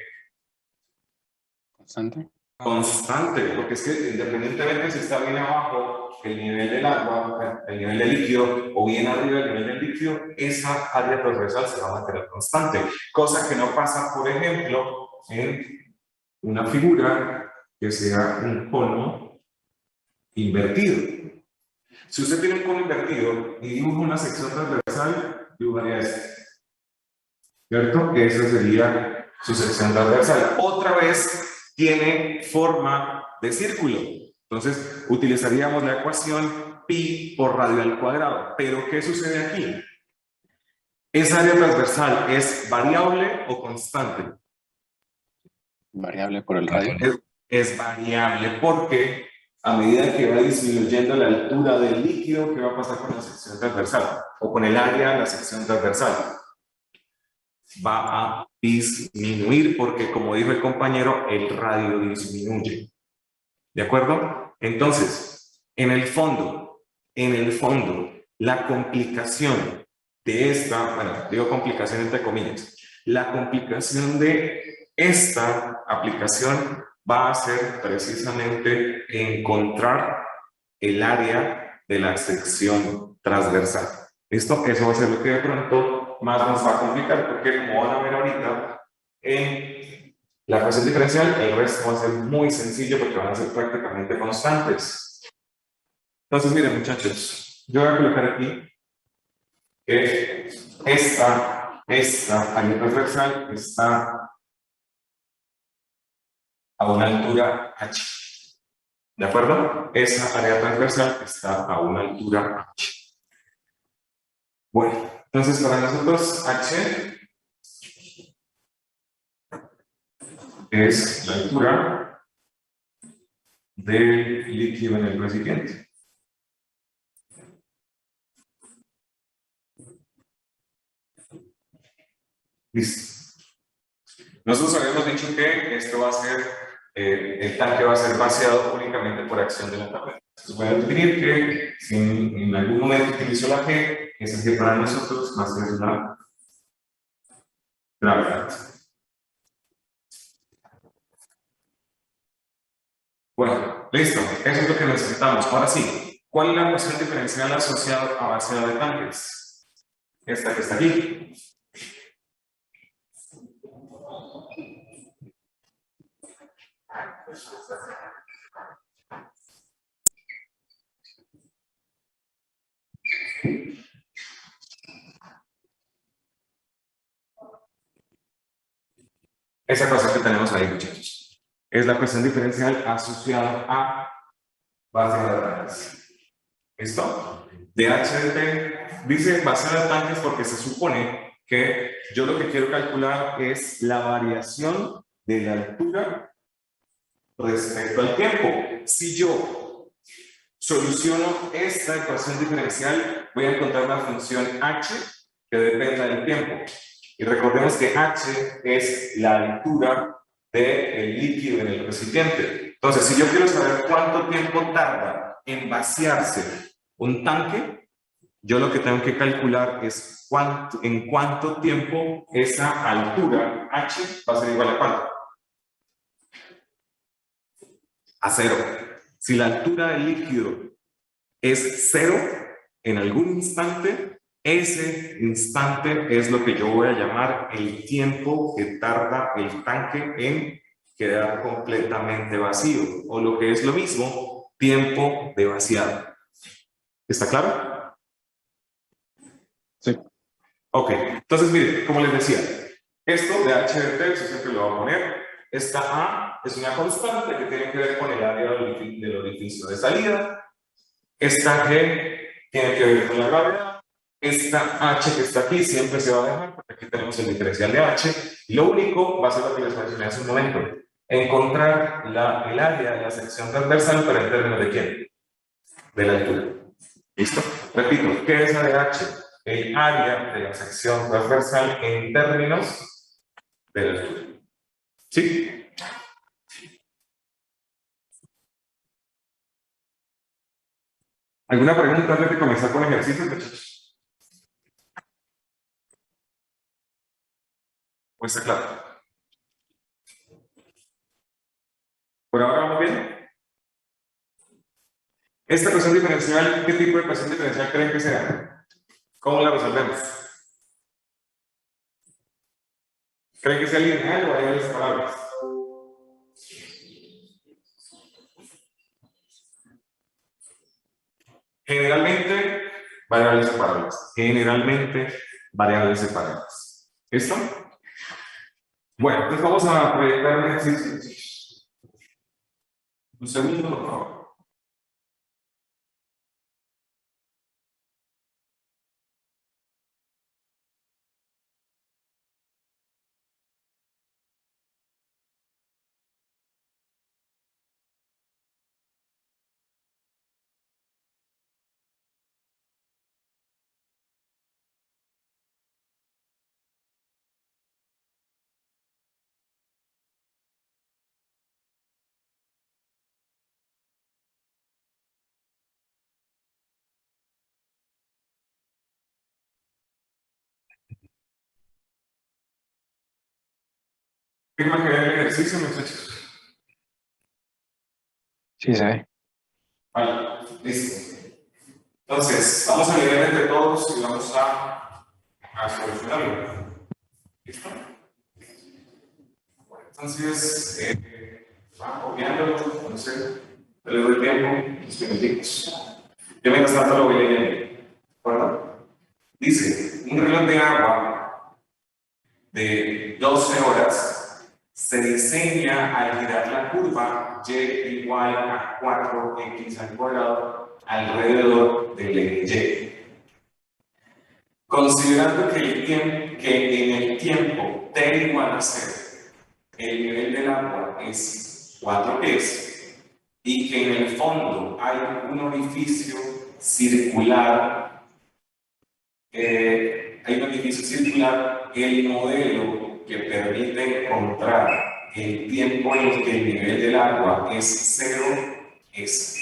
Constante. Constante, porque es que independientemente si está bien abajo el nivel del agua, bueno, el nivel del líquido, o bien arriba del nivel del líquido, esa área transversal se va a mantener constante. Cosa que no pasa, por ejemplo, en una figura que sea un cono invertido. Si usted tiene un cono invertido y dibuja una sección transversal, dibujaría esto, ¿cierto? Esa sería su sección transversal. Otra vez tiene forma de círculo. Entonces, utilizaríamos la ecuación pi por radio al cuadrado. Pero, ¿qué sucede aquí? ¿Esa área transversal es variable o constante? Variable por el radio. Es variable porque a medida que va disminuyendo la altura del líquido, ¿qué va a pasar con la sección transversal? O con el área de la sección transversal. Va a disminuir porque, como dijo el compañero, el radio disminuye. ¿De acuerdo? Entonces, en el fondo, la complicación de esta, bueno, digo complicación entre comillas, la complicación de esta aplicación va a ser precisamente encontrar el área de la sección transversal. ¿Listo? Eso va a ser lo que de pronto más nos va a complicar, porque como van a ver ahorita, en la ecuación diferencial, el resto va a ser muy sencillo porque van a ser prácticamente constantes. Entonces, miren, muchachos, yo voy a colocar aquí que esta área transversal está a una altura h. ¿De acuerdo? Esa área transversal está a una altura h. Bueno, entonces para nosotros h es la altura del líquido en el recipiente. Listo. Nosotros habíamos dicho que esto va a ser, el tanque va a ser vaciado únicamente por acción de la tabla. Entonces voy a definir que si en algún momento utilizo la G, esa G para nosotros va a ser la gravedad. Bueno, listo. Eso es lo que necesitamos. Ahora sí, ¿cuál es la ecuación diferencial asociada a vaciado de tanques? Esta que está aquí. Esa ecuación que tenemos ahí, muchachos, es la ecuación diferencial asociada a vaciado de tanques. ¿Listo? De H de T dice vaciado de tanques porque se supone que yo lo que quiero calcular es la variación de la altura respecto al tiempo. Si yo soluciono esta ecuación diferencial, voy a encontrar una función h que depende del tiempo. Y recordemos que h es la altura del líquido en el recipiente. Entonces, si yo quiero saber cuánto tiempo tarda en vaciarse un tanque, yo lo que tengo que calcular es en cuánto tiempo esa altura h va a ser igual a cuánto. A 0. Si la altura del líquido es 0, en algún instante, ese instante es lo que yo voy a llamar el tiempo que tarda el tanque en quedar completamente vacío, o lo que es lo mismo, tiempo de vaciado. ¿Está claro? Sí. Ok, entonces mire, como les decía, esto de h de t, yo siempre lo voy a poner. Esta A es una constante que tiene que ver con el área del orificio de salida. Esta G tiene que ver con la gravedad. Esta H que está aquí siempre se va a dejar, porque aquí tenemos el diferencial de H. Y lo único va a ser lo que les mencioné hace un momento: encontrar el área de la sección transversal, pero en términos de ¿quién? De la altura. ¿Listo? Repito, ¿qué es la de H? El área de la sección transversal en términos de la altura. ¿Sí? ¿Alguna pregunta antes de comenzar con el ejercicio, muchachos? Pues está claro. ¿Por ahora vamos bien? Esta ecuación diferencial, ¿qué tipo de ecuación diferencial creen que sea? ¿Cómo la resolvemos? ¿Creen que sea lineal o variables separables? Generalmente, variables separables. Generalmente, variables separables. ¿Listo? Bueno, entonces vamos a proyectar un ejercicio. Un segundo, por favor. ¿Firma que el ejercicio, muchachos? Sí, se ve. Vale, listo. Entonces, vamos a leer entre todos y vamos a solucionarlo. ¿Listo? Bueno, entonces, copiándolo, no sé, le doy tiempo, los minuticos. Yo mientras tanto lo voy leyendo. ¿De acuerdo? Dice, un reloj de agua de 12 horas se diseña al girar la curva y igual a 4x al cuadrado alrededor del eje y. Considerando que en el tiempo t igual a 0, el nivel del agua es 4 pies y que en el fondo hay un orificio circular, el modelo que permite encontrar el tiempo en el que el nivel del agua es 0 es.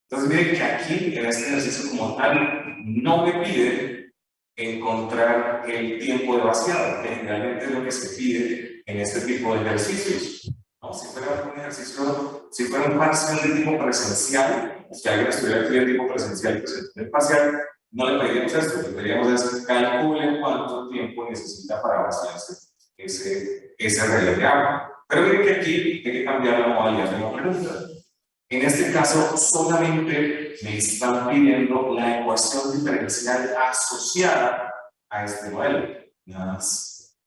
Entonces miren que aquí en este ejercicio como tal no me pide encontrar el tiempo de vaciado, que generalmente es lo que se pide en este tipo de ejercicios. ¿No? Si fuera un ejercicio, si fuera un parcial de tipo presencial, si alguien estuviera aquí de tipo presencial, pues en el parcial no le pediríamos esto, lo que pediríamos es calcule cuánto tiempo necesita para vaciarse ese reloj de agua. Pero miren que aquí hay que cambiar la modalidad de la pregunta. En este caso, solamente me están pidiendo la ecuación diferencial asociada a este modelo. Nada más.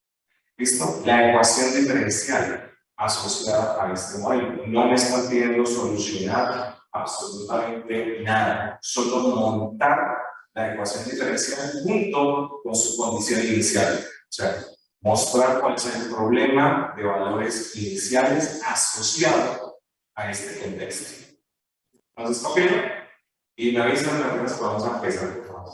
¿Listo? La ecuación diferencial asociada a este modelo. No me están pidiendo solucionar absolutamente nada. Solo montar la ecuación diferencial junto con su condición inicial. O sea, mostrar cuál es el problema de valores iniciales asociado a este contexto. Entonces, cópienlo y me avisan apenas podamos empezar, por favor.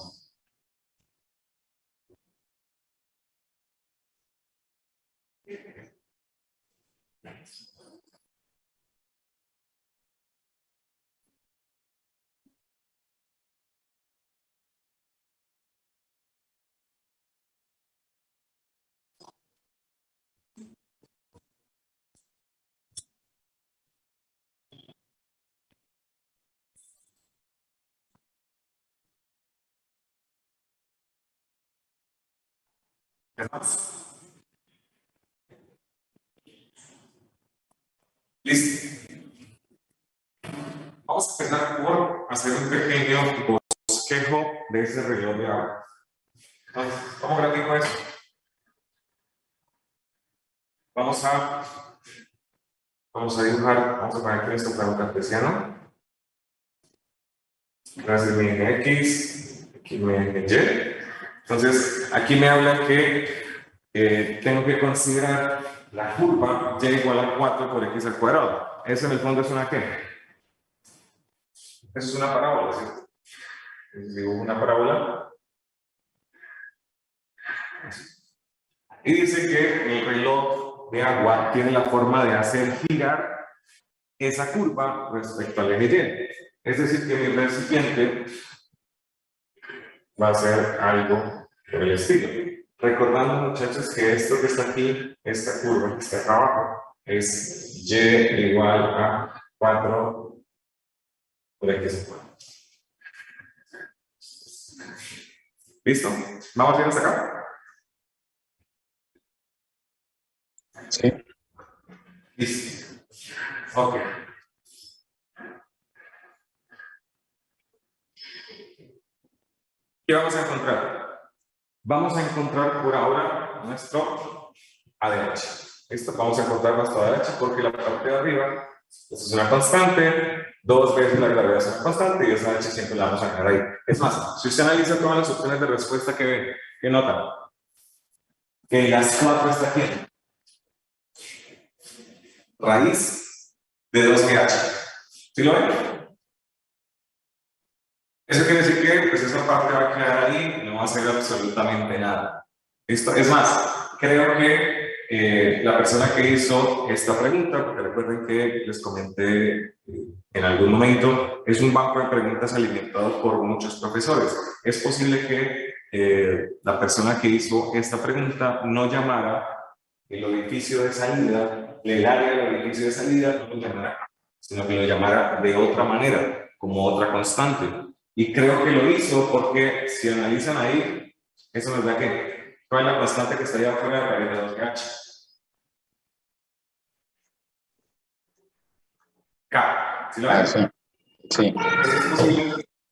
Listo. Vamos a empezar por hacer un pequeño bosquejo de ese reloj de agua. Entonces, ¿cómo grafico eso? Vamos a dibujar, vamos a poner aquí nuestro plano cartesiano. Gracias mi eje X, aquí mi eje Y. Entonces, aquí me habla que tengo que considerar la curva y igual a 4 por x al cuadrado. Eso en el fondo es una ¿qué? Eso es una parábola, ¿cierto? Dibujo una parábola. Y dice que el reloj de agua tiene la forma de hacer girar esa curva respecto al eje Y. Es decir, que mi recipiente va a ser algo por el estilo. Recordando, muchachos, que esto que está aquí, esta curva que está acá abajo, es y igual a 4 por x². ¿Listo? ¿Vamos bien hasta acá? Sí. Listo. Ok. ¿Qué vamos a encontrar? Vamos a encontrar por ahora nuestro ADH. ¿Listo? Vamos a encontrar nuestro ADH porque la parte de arriba es una constante, 2 veces la gravedad es una constante y esa ADH siempre la vamos a dejar ahí. Es más, si usted analiza todas las opciones de respuesta que ve, ¿qué nota? Que las 4 está aquí. Raíz de 2GH. ¿Sí lo ven? Eso quiere decir que pues, esa parte va a quedar ahí y no va a hacer absolutamente nada. ¿Listo? Es más, creo que la persona que hizo esta pregunta, porque recuerden que les comenté en algún momento, es un banco de preguntas alimentado por muchos profesores. Es posible que la persona que hizo esta pregunta no llamara el orificio de salida, el área del orificio de salida, no lo llamara, sino que lo llamara de otra manera, como otra constante. Y creo que lo hizo porque si analizan ahí, eso nos da que ¿cuál es la constante que está allá afuera de raíz de 2GH? K. ¿Sí lo ven? Sí. Sí.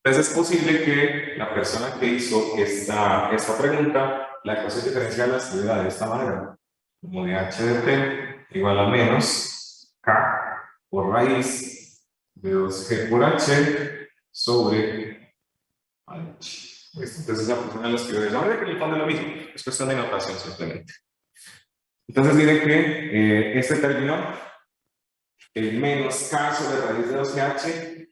Entonces es posible que la persona que hizo esta pregunta, la ecuación diferencial la escribiera de esta manera. Como de h de t igual a menos K por raíz de 2G por H sobre H. Entonces la persona lo escribió de esa manera, que en el fondo es lo mismo. Es cuestión de notación simplemente. Entonces diré que este término, el menos K sobre raíz de 2GH,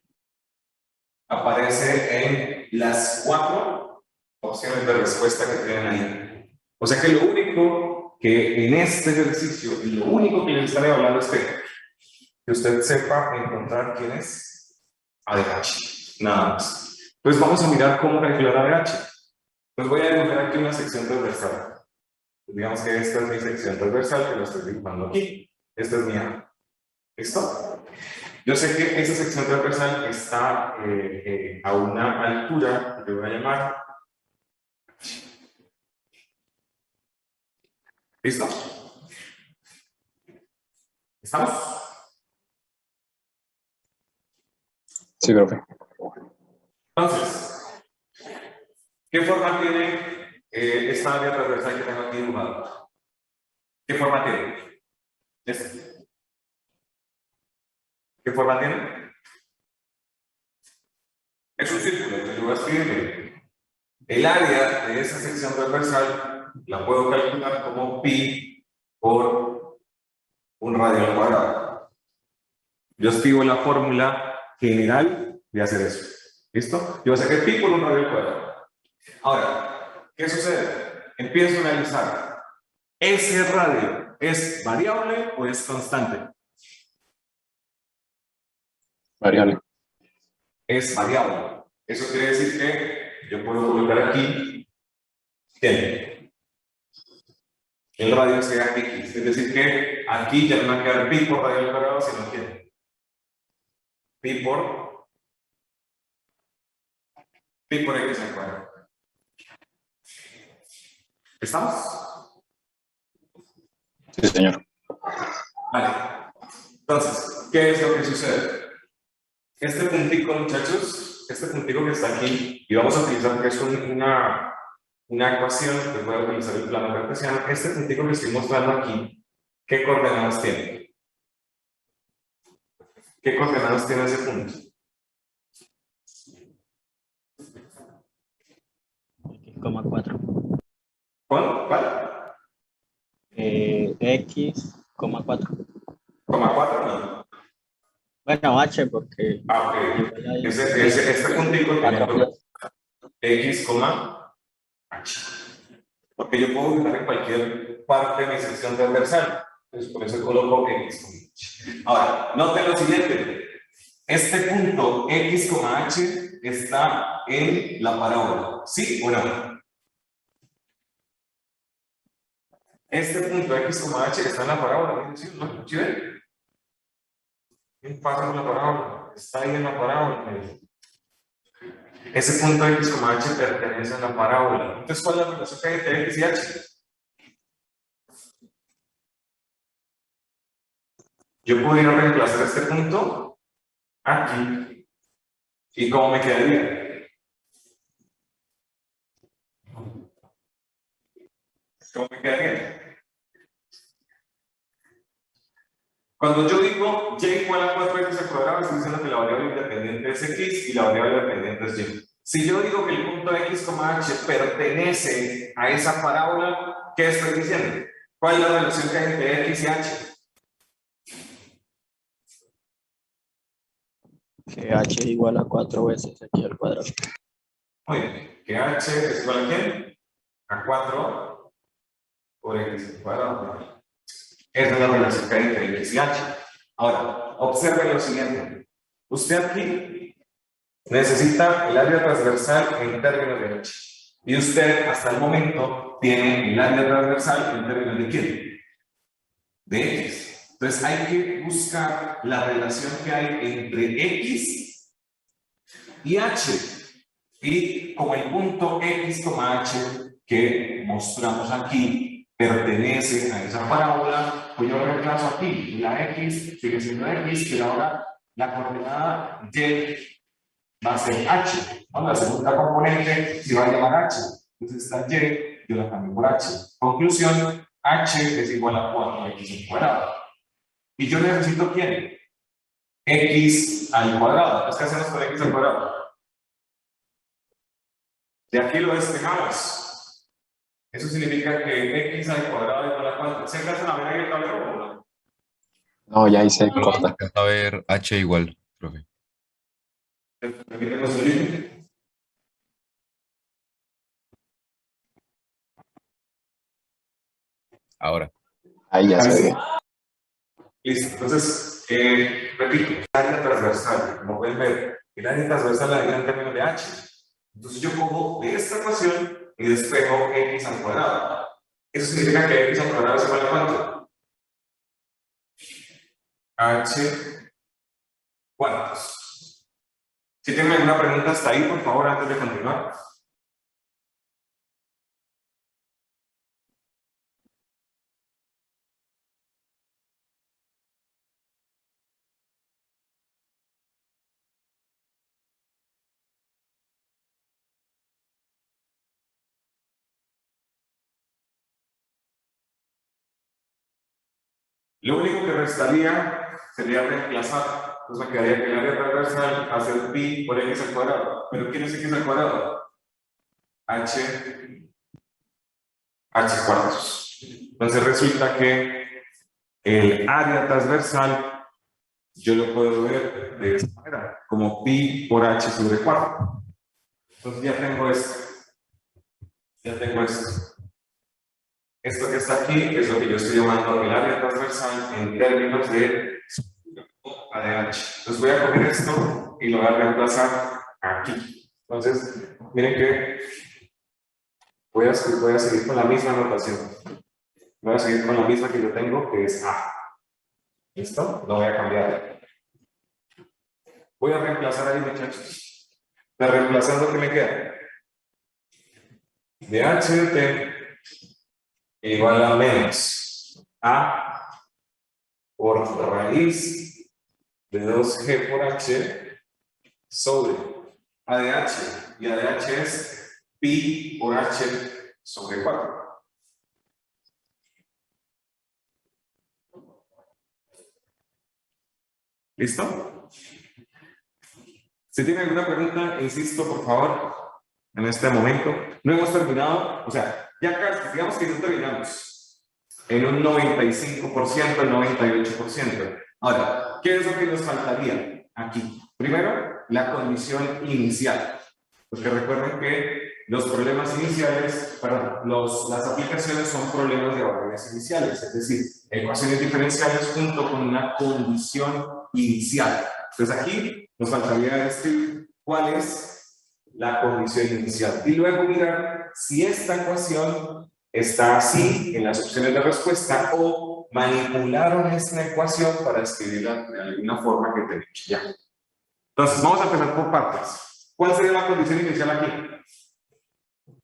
aparece en las 4 opciones de respuesta que tienen ahí. O sea que lo único que en este ejercicio, lo único que les estaré hablando es que usted sepa encontrar quién es ADH, nada más. Entonces vamos a mirar cómo calcular ADH. Pues voy a dibujar aquí una sección transversal. Digamos que esta es mi sección transversal, que lo estoy dibujando aquí. Esta es mi A. ¿Listo? Yo sé que esa sección transversal está a una altura que voy a llamar. ¿Listo? ¿Estamos? Sí, profe. Entonces, ¿qué forma tiene esta área transversal que tengo aquí dibujada? ¿Qué forma tiene? ¿Esta? ¿Qué forma tiene? Es un círculo que yo voy a escribir. El área de esa sección transversal la puedo calcular como pi por un radio al cuadrado. Yo escribo la fórmula general de hacer eso. ¿Listo? Yo voy a sacar pi por un radio al cuadrado. Ahora, ¿qué sucede? Empiezo a analizar. ¿Ese radio es variable o es constante? Variable. Es variable. Eso quiere decir que yo puedo colocar aquí ¿qué? El radio sea x. Es decir que aquí ya no va a quedar pi por radio al cuadrado, sino que pi por x al cuadrado. ¿Estamos? Sí, señor. Vale. Entonces, ¿qué es lo que sucede? Este puntico, muchachos, este puntico que está aquí, y vamos a utilizar porque es una ecuación que voy a utilizar el plano cartesiano. Este puntico que estoy mostrando aquí, ¿qué coordenadas tiene? ¿Qué coordenadas tiene ese punto? Coma 4. ¿Cuál? X, coma 4. ¿Coma 4? No. Bueno, H porque... Ah, ok. Este puntico tiene x, h. Porque yo puedo ubicar en cualquier parte de mi sección transversal. Entonces, por eso coloco x, h. Ahora, noten lo siguiente. Este punto x, h está en la parábola. ¿Sí o no? Este punto x, h está en la parábola. ¿Sí o no? ¿Sí ven? ¿Qué pasa con la parábola? está ahí en la parábola. Ese punto X, H pertenece a la parábola. Entonces, ¿cuál es la relación que hay entre X y H? Yo podría reemplazar este punto aquí. ¿Y cómo me quedaría? ¿Cómo me quedaría? Cuando yo digo y igual a 4x al cuadrado, estoy diciendo que la variable independiente es x y la variable dependiente es y. Si yo digo que el punto x, h pertenece a esa parábola, ¿qué estoy diciendo? ¿Cuál es la relación que hay entre x y h? Que h es igual a 4 veces x al cuadrado. Muy bien, que h es igual a ¿quién? A 4 por x al cuadrado. Esa es la relación que hay entre x y h. Ahora, observe lo siguiente. Usted aquí necesita el área transversal en términos de h. Y usted, hasta el momento, tiene el área transversal en términos de ¿quién? De x. Entonces, hay que buscar la relación que hay entre x y h. Y como el punto x, h que mostramos aquí pertenece a esa parábola, pues yo reemplazo aquí. La x sigue siendo x, pero ahora la coordenada y va a ser h. ¿No? La segunda componente se va a llamar h. Entonces esta y yo la cambio por h. Conclusión, h es igual a 4x al cuadrado. Y yo necesito ¿quién? X al cuadrado. ¿Qué hacemos con x al cuadrado? De aquí lo despejamos. Eso significa que x al cuadrado es igual a 4. ¿Se alcanzan a ver ahí el tablero o no? No, ya hice Solo corta. alcanza a ver h igual, profe. Repítelo, Solín. Ahora. Ahí ya se ve. Listo, entonces, repito, el área transversal, como pueden ver, el área transversal la divido en términos de h. Entonces yo cojo de esta ecuación y despejo x al cuadrado. Eso significa que x al cuadrado es igual a ¿cuánto? H cuartos. Si tienen alguna pregunta hasta ahí, por favor, antes de continuar. Lo único que restaría sería reemplazar. Entonces me quedaría que el área transversal va a ser pi por x al cuadrado. ¿Pero quién es x al cuadrado? H cuartos. Entonces resulta que el área transversal yo lo puedo ver de esta manera, como pi por h sobre 4. Entonces ya tengo esto. Ya tengo esto. Esto que está aquí es lo que yo estoy llamando el área transversal en términos de a de h. Entonces voy a coger esto y lo voy a reemplazar aquí. Entonces, miren que voy a seguir con la misma notación. Voy a seguir con la misma que yo tengo, que es a. ¿Listo? No voy a cambiar. Voy a reemplazar ahí, muchachos. De reemplazando, ¿qué me queda? De h de t igual a menos a por raíz de 2g por h sobre a de h, y a de h es pi por h sobre 4. ¿Listo? Si tienen alguna pregunta, insisto, por favor, en este momento. No hemos terminado, o sea, ya casi, digamos que no terminamos en un 95%, el 98%. Ahora, ¿qué es lo que nos faltaría aquí? Primero, la condición inicial. Porque recuerden que los problemas iniciales, las aplicaciones son problemas de variables iniciales, es decir, ecuaciones diferenciales junto con una condición inicial. Entonces aquí nos faltaría decir cuál es la condición inicial y luego mirar si esta ecuación está así en las opciones de respuesta o manipularon esta ecuación para escribirla de alguna forma que tenemos ya. Entonces, vamos a empezar por partes. ¿Cuál sería la condición inicial aquí?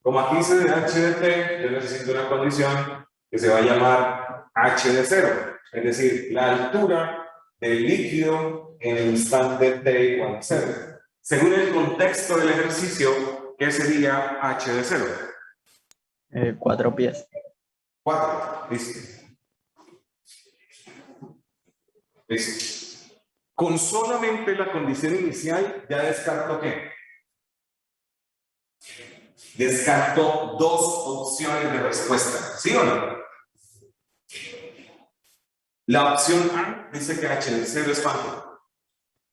Como aquí dice de h de t, yo necesito una condición que se va a llamar h de 0, es decir, la altura del líquido en el instante t igual a 0. Según el contexto del ejercicio, ¿qué sería h de 0? 4 pies. 4, listo. Listo. Con solamente la condición inicial, ya descarto ¿qué? Descarto dos opciones de respuesta, ¿sí o no? La opción A dice que h de 0 es cuánto?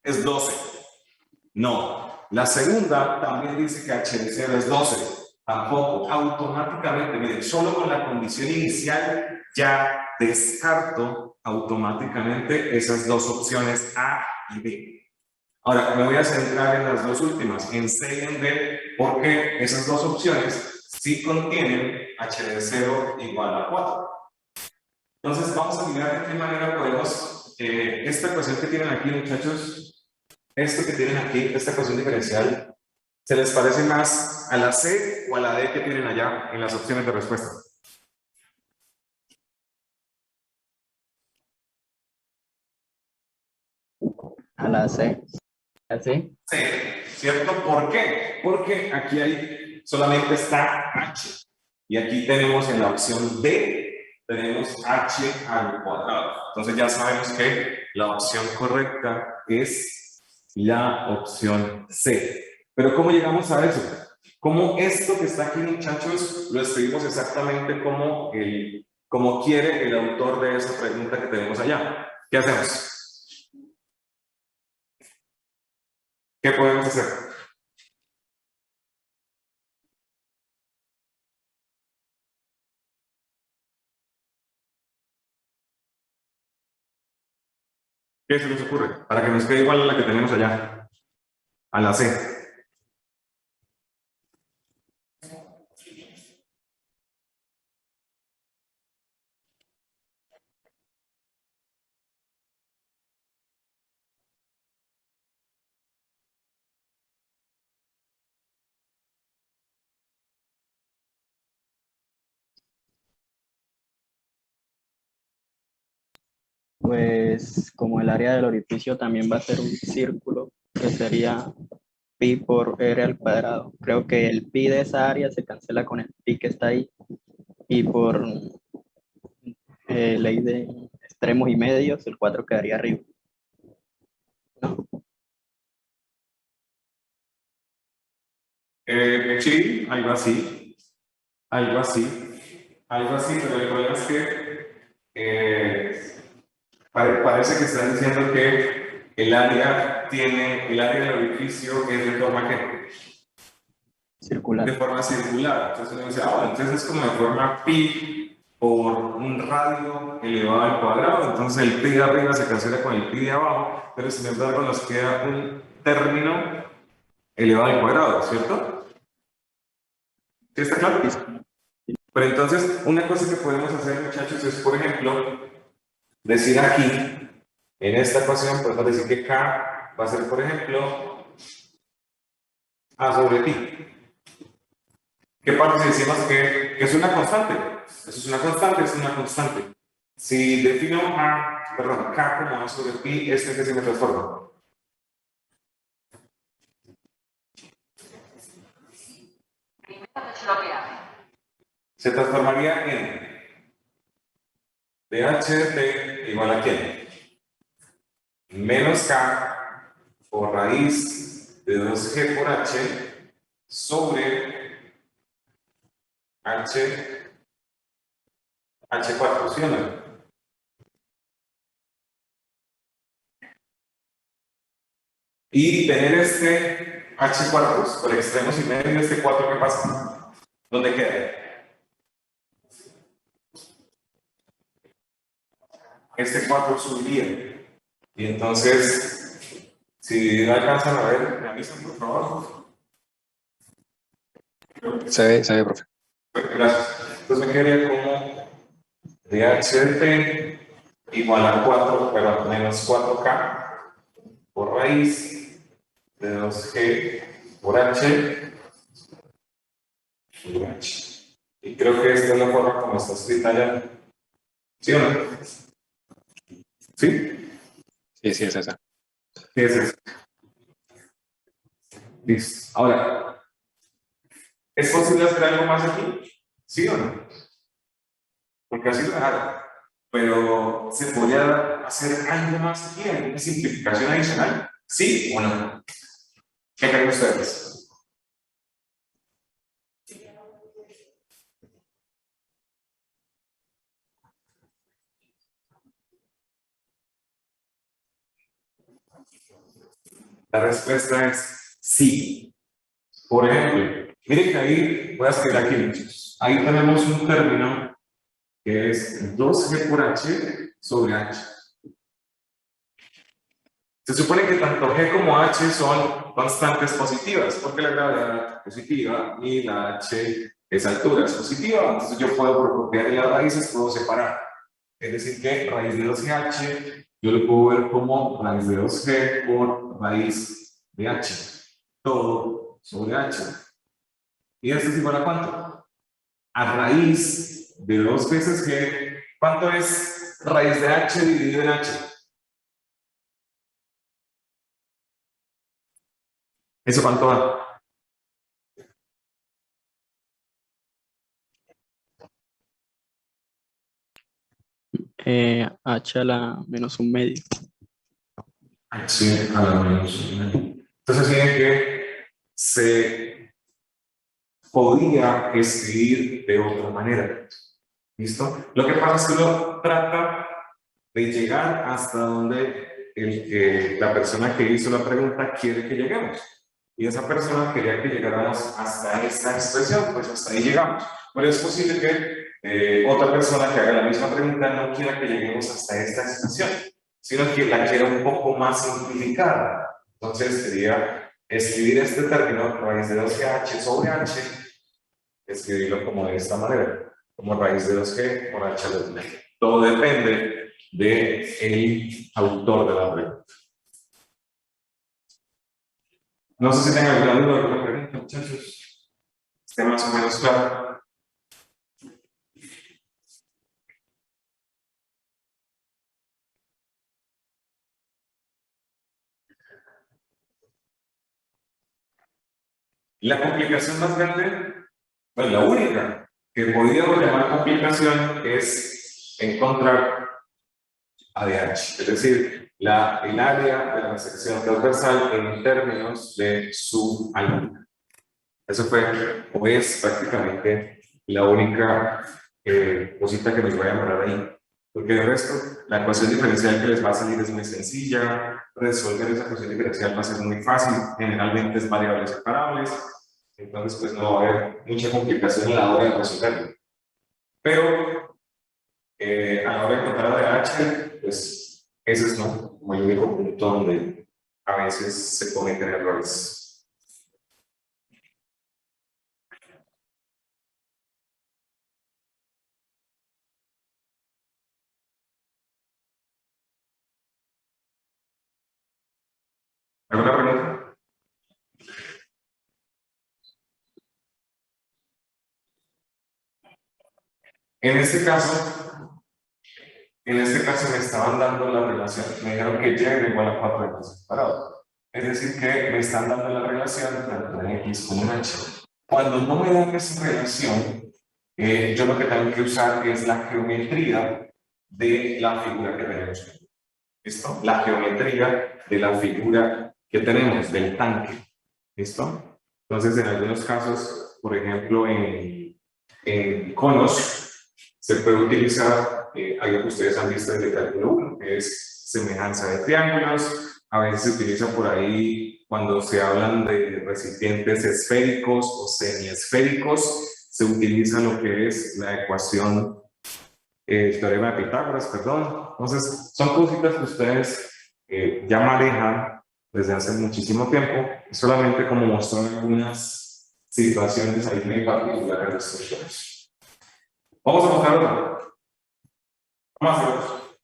Es 12. No. La segunda también dice que h de 0 es 12. Tampoco. Automáticamente, miren, solo con la condición inicial ya descarto automáticamente esas dos opciones A y B. Ahora, me voy a centrar en las dos últimas, en C y en D, porque esas dos opciones sí contienen h de 0 igual a 4. Entonces, vamos a mirar de qué manera podemos, esta ecuación que tienen aquí, muchachos, esto que tienen aquí, esta ecuación diferencial, ¿se les parece más a la C o a la D que tienen allá en las opciones de respuesta? A la C. ¿Así? Sí, ¿cierto? ¿Por qué? Porque aquí hay, solamente está h. Y aquí tenemos en la opción D, tenemos h al cuadrado. Entonces ya sabemos que la opción correcta es la opción C. Pero ¿cómo llegamos a eso? ¿Cómo esto que está aquí, muchachos, lo escribimos exactamente como quiere el autor de esa pregunta que tenemos allá? ¿Qué hacemos? ¿Qué podemos hacer? ¿Qué se les ocurre? Para que nos quede igual a la que tenemos allá. A la C. Pues como el área del orificio también va a ser un círculo, que sería pi por r al cuadrado. Creo que el pi de esa área se cancela con el pi que está ahí, y por ley de extremos y medios, el 4 quedaría arriba. ¿No? Sí, algo así. Algo así. Algo así, pero el problema es que parece que están diciendo que el área del orificio es de forma que Circular. de forma circular. Entonces uno dice, bueno, entonces es como de forma pi por un radio elevado al cuadrado. Entonces el pi de arriba se cancela con el pi de abajo, pero sin embargo nos queda un término elevado al cuadrado, ¿cierto? ¿Sí está claro? Pero entonces, una cosa que podemos hacer, muchachos, es, por ejemplo, decir aquí, en esta ecuación, podemos decir que K va a ser, por ejemplo, A sobre pi. ¿Qué pasa si decimos que es una constante? Eso es una constante, es una constante. Si defino K como A sobre pi, ¿este que se me transforma? Se transformaría en dh de t igual a ¿quién? Menos K por raíz de 2G por H sobre H4, ¿sí o no? Y tener este H cuartos por extremos y medio, este 4, ¿qué pasa? ¿Dónde queda? Este 4 subiría. Y entonces, si no alcanzan a ver, me avisan por favor. Se ve, profe. Gracias. Entonces me quedaría como dh de t igual a 4, pero menos 4K por raíz de 2G por H sobre H. Y creo que esta es la forma como está escrita ya. ¿Sí o no? ¿Sí? Sí, sí, es esa. Sí, es eso. Listo. Ahora, ¿es posible hacer algo más aquí? ¿Sí o no? Porque así lo dejaron. Pero, ¿se podría hacer algo más aquí? ¿Alguna simplificación adicional? ¿Sí o no? ¿Qué creen ustedes? La respuesta es sí. Por ejemplo, miren que ahí, voy a escribir aquí, muchachos. Ahí tenemos un término que es 2G por H sobre H. Se supone que tanto G como H son constantes positivas, porque la gravedad es positiva y la H es altura, es positiva. Entonces yo puedo, por propiedad de las raíces, puedo separar. Es decir, que raíz de 2GH, yo lo puedo ver como raíz de 2G por raíz de H. Todo sobre H. ¿Y esto es igual a cuánto? A raíz de 2 veces G. ¿Cuánto es raíz de H dividido en H? ¿Eso cuánto da? H a la menos un medio. H a la menos 1. Entonces tiene que se podía escribir de otra manera. ¿Listo? Lo que pasa es que uno trata de llegar hasta donde la persona que hizo la pregunta quiere que lleguemos. Y esa persona quería que llegáramos hasta esta expresión, pues hasta ahí llegamos. Pero es posible que otra persona que haga la misma pregunta no quiera que lleguemos hasta esta expresión, sino que la quiera un poco más simplificada. Entonces sería escribir este término, raíz de 2GH sobre H, escribirlo como de esta manera, como raíz de 2G por H al medio. Todo depende del autor de la pregunta. No sé si tengan alguna duda o alguna pregunta, muchachos. Esté más o menos claro. La complicación más grande, pues la única que podríamos llamar complicación es encontrar ADH, es decir, el área de la sección transversal en términos de su altura. Eso fue, o es prácticamente la única cosita que nos va a llamar ahí. Porque de resto, la ecuación diferencial que les va a salir es muy sencilla, resolver esa ecuación diferencial va a ser muy fácil, generalmente es variables separables, entonces pues no va a haber mucha complicación a la hora de resolverlo. Pero a la hora de encontrar ADH, pues ese es como el único punto donde a veces se cometen errores. ¿Alguna pregunta? En este caso me estaban dando la relación, me dijeron que y era igual a 4 x separado. Es decir, que me están dando la relación tanto en x como en h. Cuando no me dan esa relación, yo lo que tengo que usar es la geometría de la figura que tenemos. ¿Listo? La geometría de la figura que tenemos, del tanque. ¿Listo? Entonces, en algunos casos, por ejemplo, en conos, se puede utilizar algo que ustedes han visto desde cálculo 1, que es semejanza de triángulos. A veces se utiliza por ahí cuando se hablan de recipientes esféricos o semiesféricos, se utiliza lo que es la ecuación, el teorema de Pitágoras, perdón. Entonces, son cositas que ustedes ya manejan desde hace muchísimo tiempo, solamente como mostrar algunas situaciones ahí muy particulares de estos shows. Vamos a mostrar otro. Vamos a hacer otro.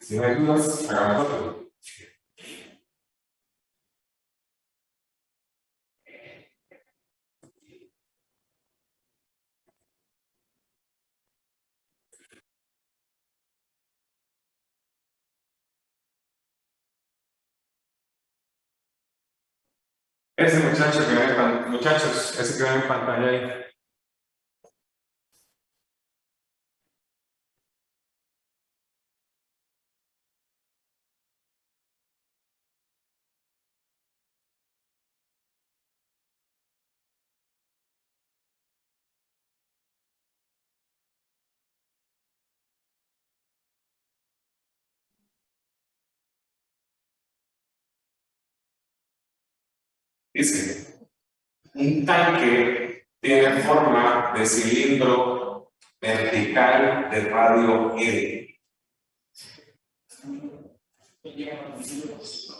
Si no hay dudas, hagamos otro. Ese muchacho que ven muchachos, ese que ven en pantalla ahí. Dice, un tanque tiene forma de cilindro vertical de radio L.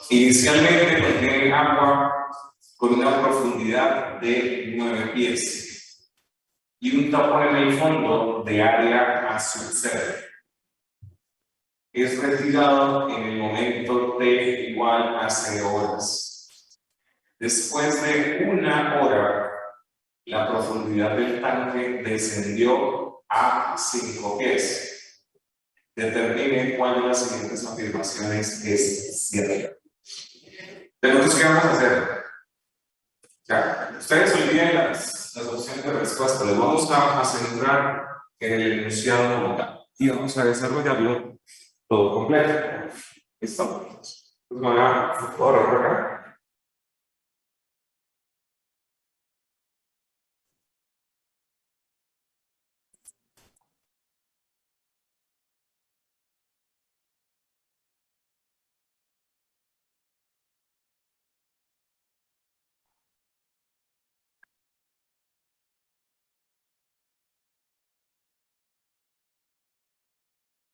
Inicialmente contiene agua con una profundidad de 9 pies y un tapón en el fondo de área a subcero. Es retirado en el momento T igual a 0 horas. Después de 1 hora, la profundidad del tanque descendió a 5 pies. Determine cuál de las siguientes afirmaciones es cierta. Entonces, ¿qué vamos a hacer? Ya, ustedes olviden las opciones de respuesta, les vamos a centrar en el enunciado como tal y vamos a desarrollarlo todo completo. ¿Listo? Entonces, voy a borrar por acá.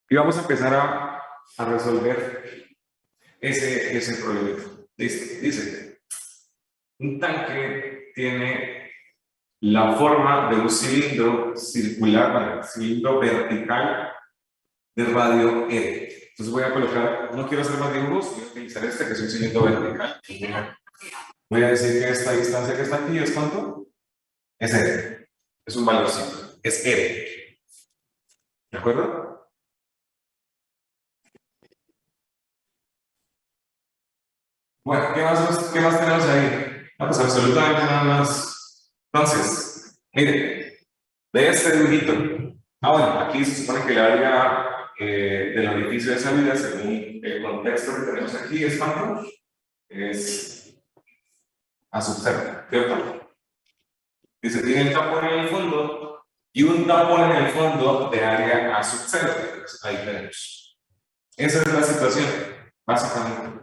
Y vamos a empezar a resolver ese problema. Dice, un tanque tiene la forma de un cilindro circular, bueno, cilindro vertical de radio E. Entonces voy a colocar, no quiero hacer más dibujos, voy a utilizar este que es un cilindro vertical. Voy a decir que esta distancia que está aquí es ¿cuánto? Es R. Es un valorcito, es R. ¿De acuerdo? Bueno, ¿qué más tenemos ahí? Ah, pues absolutamente nada más. Entonces, mire, de este dibujito. Bueno, aquí se supone que el área del orificio de salida, según el contexto que tenemos aquí, es ¿cuánto? Es a subcero, ¿cierto? Dice, tiene el tapón en el fondo y un tapón en el fondo de área a subcero. Ahí tenemos. Esa es la situación, básicamente.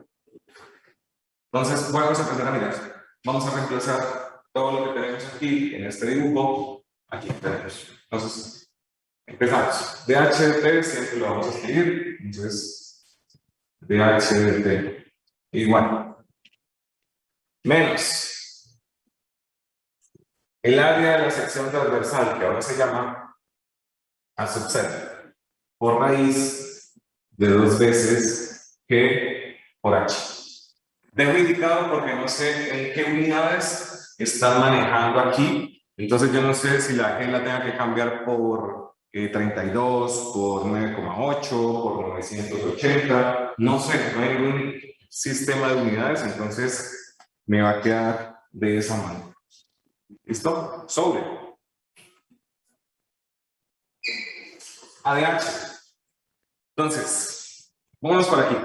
Entonces, vamos a empezar a mirar. Vamos a reemplazar todo lo que tenemos aquí en este dibujo. Aquí tenemos. Entonces, empezamos. dH de T siempre lo vamos a escribir. Entonces, dH de T igual. Menos el área de la sección transversal, que ahora se llama A sub Z, por raíz de 2 veces G por H. Dejo indicado porque no sé en qué unidades están manejando aquí. Entonces yo no sé si la G la tenga que cambiar por 32, por 9,8, por 980. No sé, no hay ningún sistema de unidades, entonces me va a quedar de esa manera. ¿Listo? Sobre. ADH. Entonces, vámonos por aquí.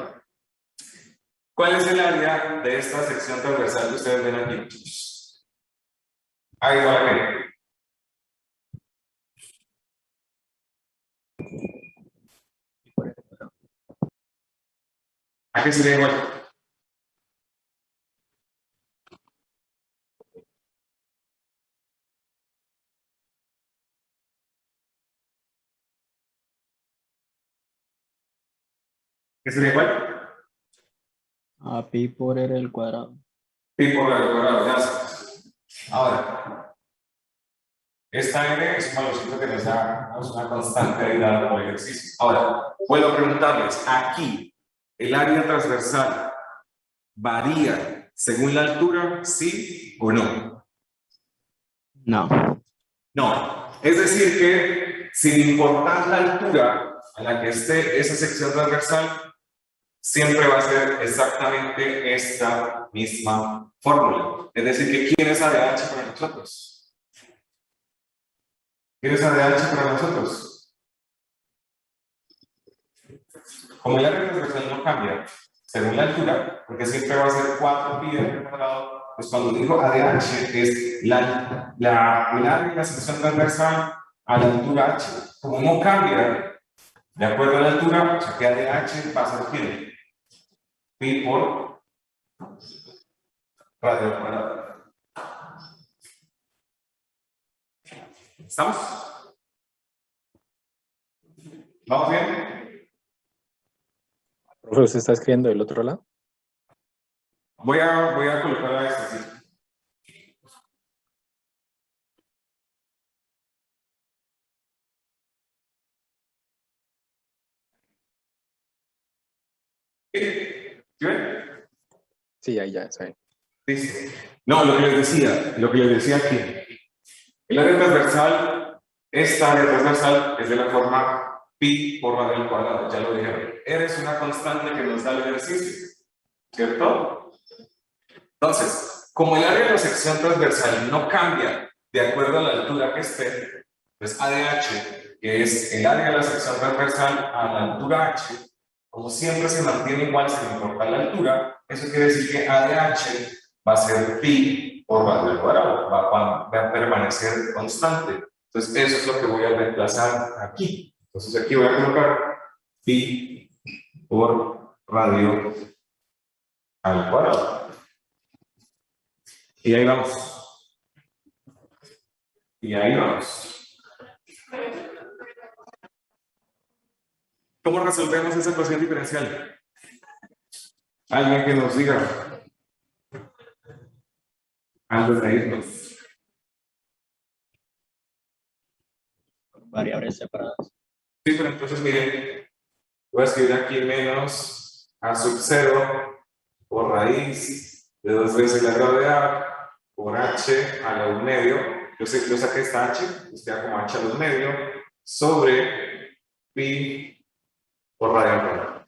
¿Cuál es el área de esta sección transversal que ustedes ven aquí? A igual a B. ¿A qué sería igual? ¿Qué sería igual? A pi por r al cuadrado. Pi por r al cuadrado, ya sabes. Ahora, esta n es un valorcito que nos da una constante ahí dada por el ejercicio. Ahora, puedo preguntarles, aquí, ¿el área transversal varía según la altura, sí o no? No. No. Es decir que, sin importar la altura a la que esté esa sección transversal, siempre va a ser exactamente esta misma fórmula. Es decir, que ¿quién es ADH para nosotros? ¿Quién es ADH para nosotros? Como el área transversal no cambia según la altura, porque siempre va a ser 4 pi al cuadrado, pues cuando digo ADH es el área de la sección transversal a la altura h. Como no cambia de acuerdo a la altura, o sea que ADH va a ser ¿quién? Pi por radio al cuadrado. ¿Estamos? ¿Vamos bien? Profe, ¿usted está escribiendo del otro lado? Voy a colocar a esto así. ¿Sí ven? Sí, ahí ya, está bien. Listo. No, lo que les decía aquí. El área transversal, esta área transversal es de la forma pi por radio al cuadrado, ya lo dijeron. R es una constante que nos da el ejercicio, ¿cierto? Entonces, como el área de la sección transversal no cambia de acuerdo a la altura que esté, pues ADH, que es el área de la sección transversal a la altura h, como siempre se mantiene igual sin importar la altura, eso quiere decir que ADH va a ser pi por radio al cuadrado, va a permanecer constante. Entonces, eso es lo que voy a reemplazar aquí. Entonces, aquí voy a colocar pi por radio al cuadrado. Y ahí vamos. Y ahí vamos. ¿Cómo resolvemos esa ecuación diferencial? Alguien que nos diga. Antes de irnos. Variables separadas. Sí, pero entonces miren, voy a escribir aquí menos a sub 0 por raíz de 2 veces la gravedad por h a la 1 medio. Yo saqué esta h, pues queda como h a la 1 medio sobre pi por radio al cuadrado.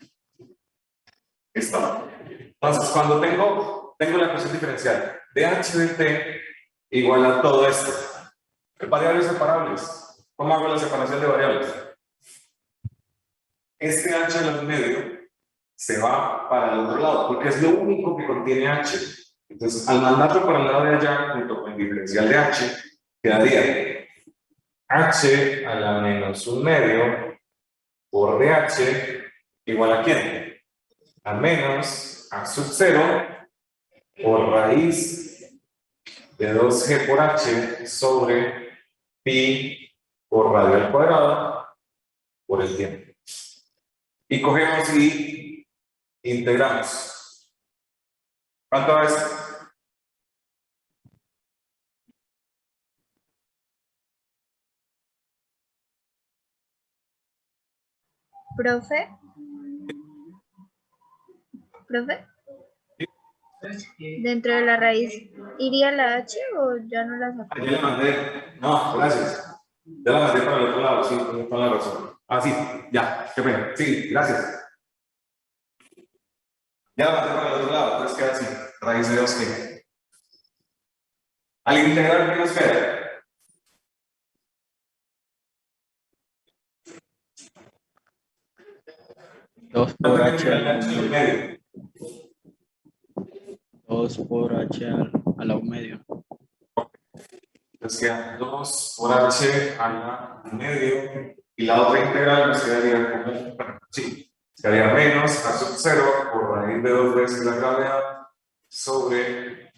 ¿Listo? Entonces, cuando tengo la ecuación diferencial de h de t igual a todo esto, variables separables. ¿Cómo hago la separación de variables? Este h a la 1 medio se va para el otro lado, porque es lo único que contiene h. Entonces, al mandarlo para el lado de allá, junto con el diferencial de h, quedaría h a la menos 1 medio por dh igual a ¿quién? A menos a sub 0 por raíz de 2g por h sobre pi por radio al cuadrado por el tiempo. Y cogemos y integramos. ¿Cuánto es? Profe. Dentro de la raíz, ¿iría la h o ya no la saco? Ya le mandé. No, gracias. Ya la mandé para el otro lado, sí, con toda la razón. Ah, sí, ya, qué pena. Sí, gracias. Ya la mandé para el otro lado, entonces queda así. Raíz de 2g. Al integrar, ¿qué nos queda? Dos por h al medio. 2 por h a la 1 medio. Entonces queda 2 por h a la 1 medio. Y la otra integral nos quedaría como, bueno, sí, quedaría menos a sub 0 por raíz de 2 veces la gravedad sobre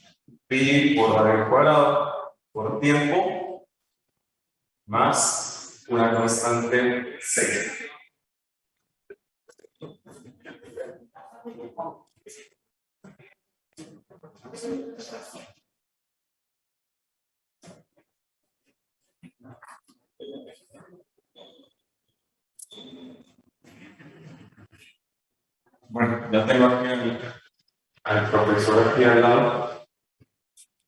pi por radio al cuadrado por tiempo más una constante 6. Bueno, ya tengo aquí al profesor aquí al lado.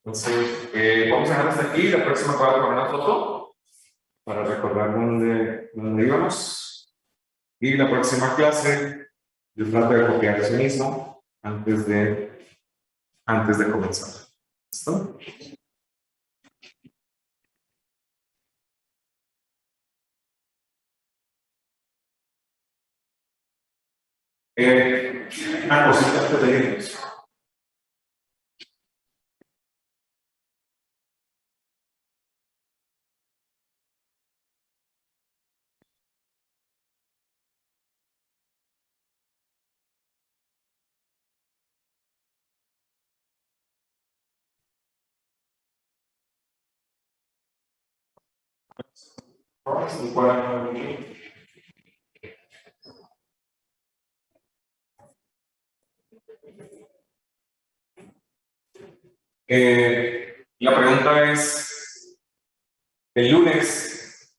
Entonces, vamos a dejar hasta aquí. La próxima para tomar una foto para recordar dónde íbamos. Y la próxima clase Yo trato de copiar eso mismo antes de comenzar. ¿Listo? Una cosita antes de irnos. Un cuaderno. La pregunta es, el lunes,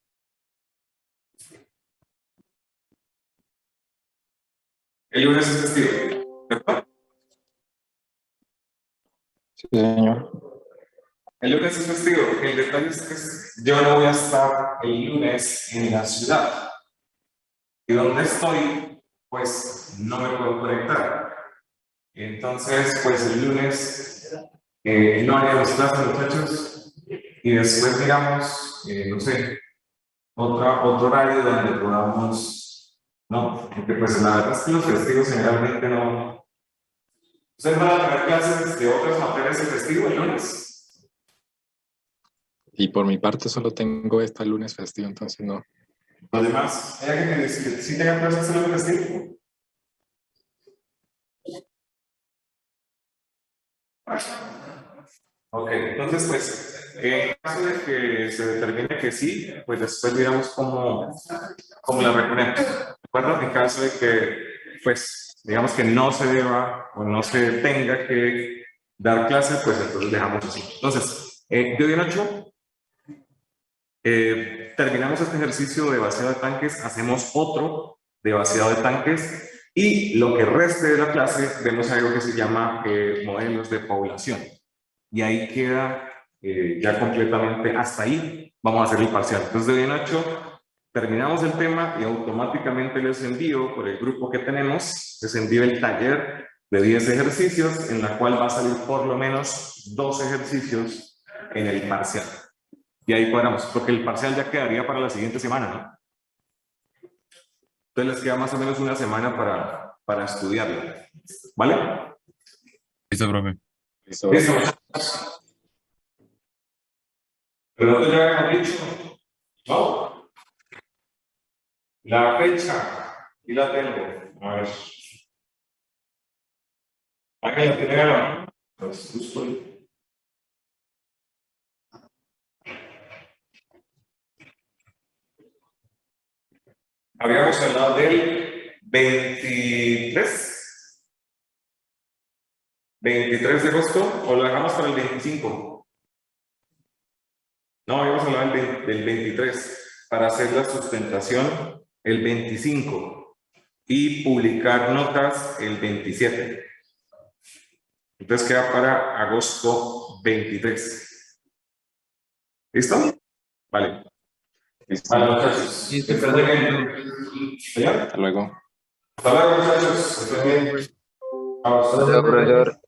es festivo, ¿verdad? Sí, señor. El lunes es festivo. El detalle es que yo no voy a estar el lunes en la ciudad. Y donde estoy, pues no me puedo conectar. Entonces, pues el lunes no haremos clases, muchachos. Y después, digamos, no sé, otro horario donde podamos, no, porque pues la verdad es que los festivos generalmente no. ¿Ustedes van a tener clases de otras materias de festivo el lunes? Y por mi parte solo tengo esta lunes festivo, entonces no. Los demás, ¿hay alguien que sí tenga clases el lunes festivo? Ok, entonces pues, en caso de que se determine que sí, pues después digamos cómo la reponemos, ¿de acuerdo? En caso de que, pues, digamos que no se deba o no se tenga que dar clase, pues entonces dejamos así. Entonces, de hoy en 8, terminamos este ejercicio de vaciado de tanques, hacemos otro de vaciado de tanques y lo que reste de la clase vemos algo que se llama modelos de población. Y ahí queda ya completamente, hasta ahí vamos a hacer el parcial. Entonces de hoy en 8 terminamos el tema y automáticamente les envío por el grupo que tenemos, les envío el taller de 10 ejercicios en la cual va a salir por lo menos 2 ejercicios en el parcial. Y ahí cuadramos, porque el parcial ya quedaría para la siguiente semana, ¿no? Entonces les queda más o menos una semana para estudiarlo. ¿Vale? Listo, profe. Listo. Listo. Pero nosotros ya habíamos dicho, ¿no? La fecha, y la tengo. A ver. ¿Alguien la tiene ahora? Pues justo ahí. Habíamos hablado del 23 de agosto, o lo dejamos para el 25. No, habíamos hablado del 23 para hacer la sustentación el 25 y publicar notas el 27. Entonces queda para agosto 23. ¿Listo? Vale. Listo. Vale, muchachos. Sí, Que sí, estén bien. ¿Señor? Hasta luego. Hasta luego, muchachos. Que estén bien. Chao. Profesor.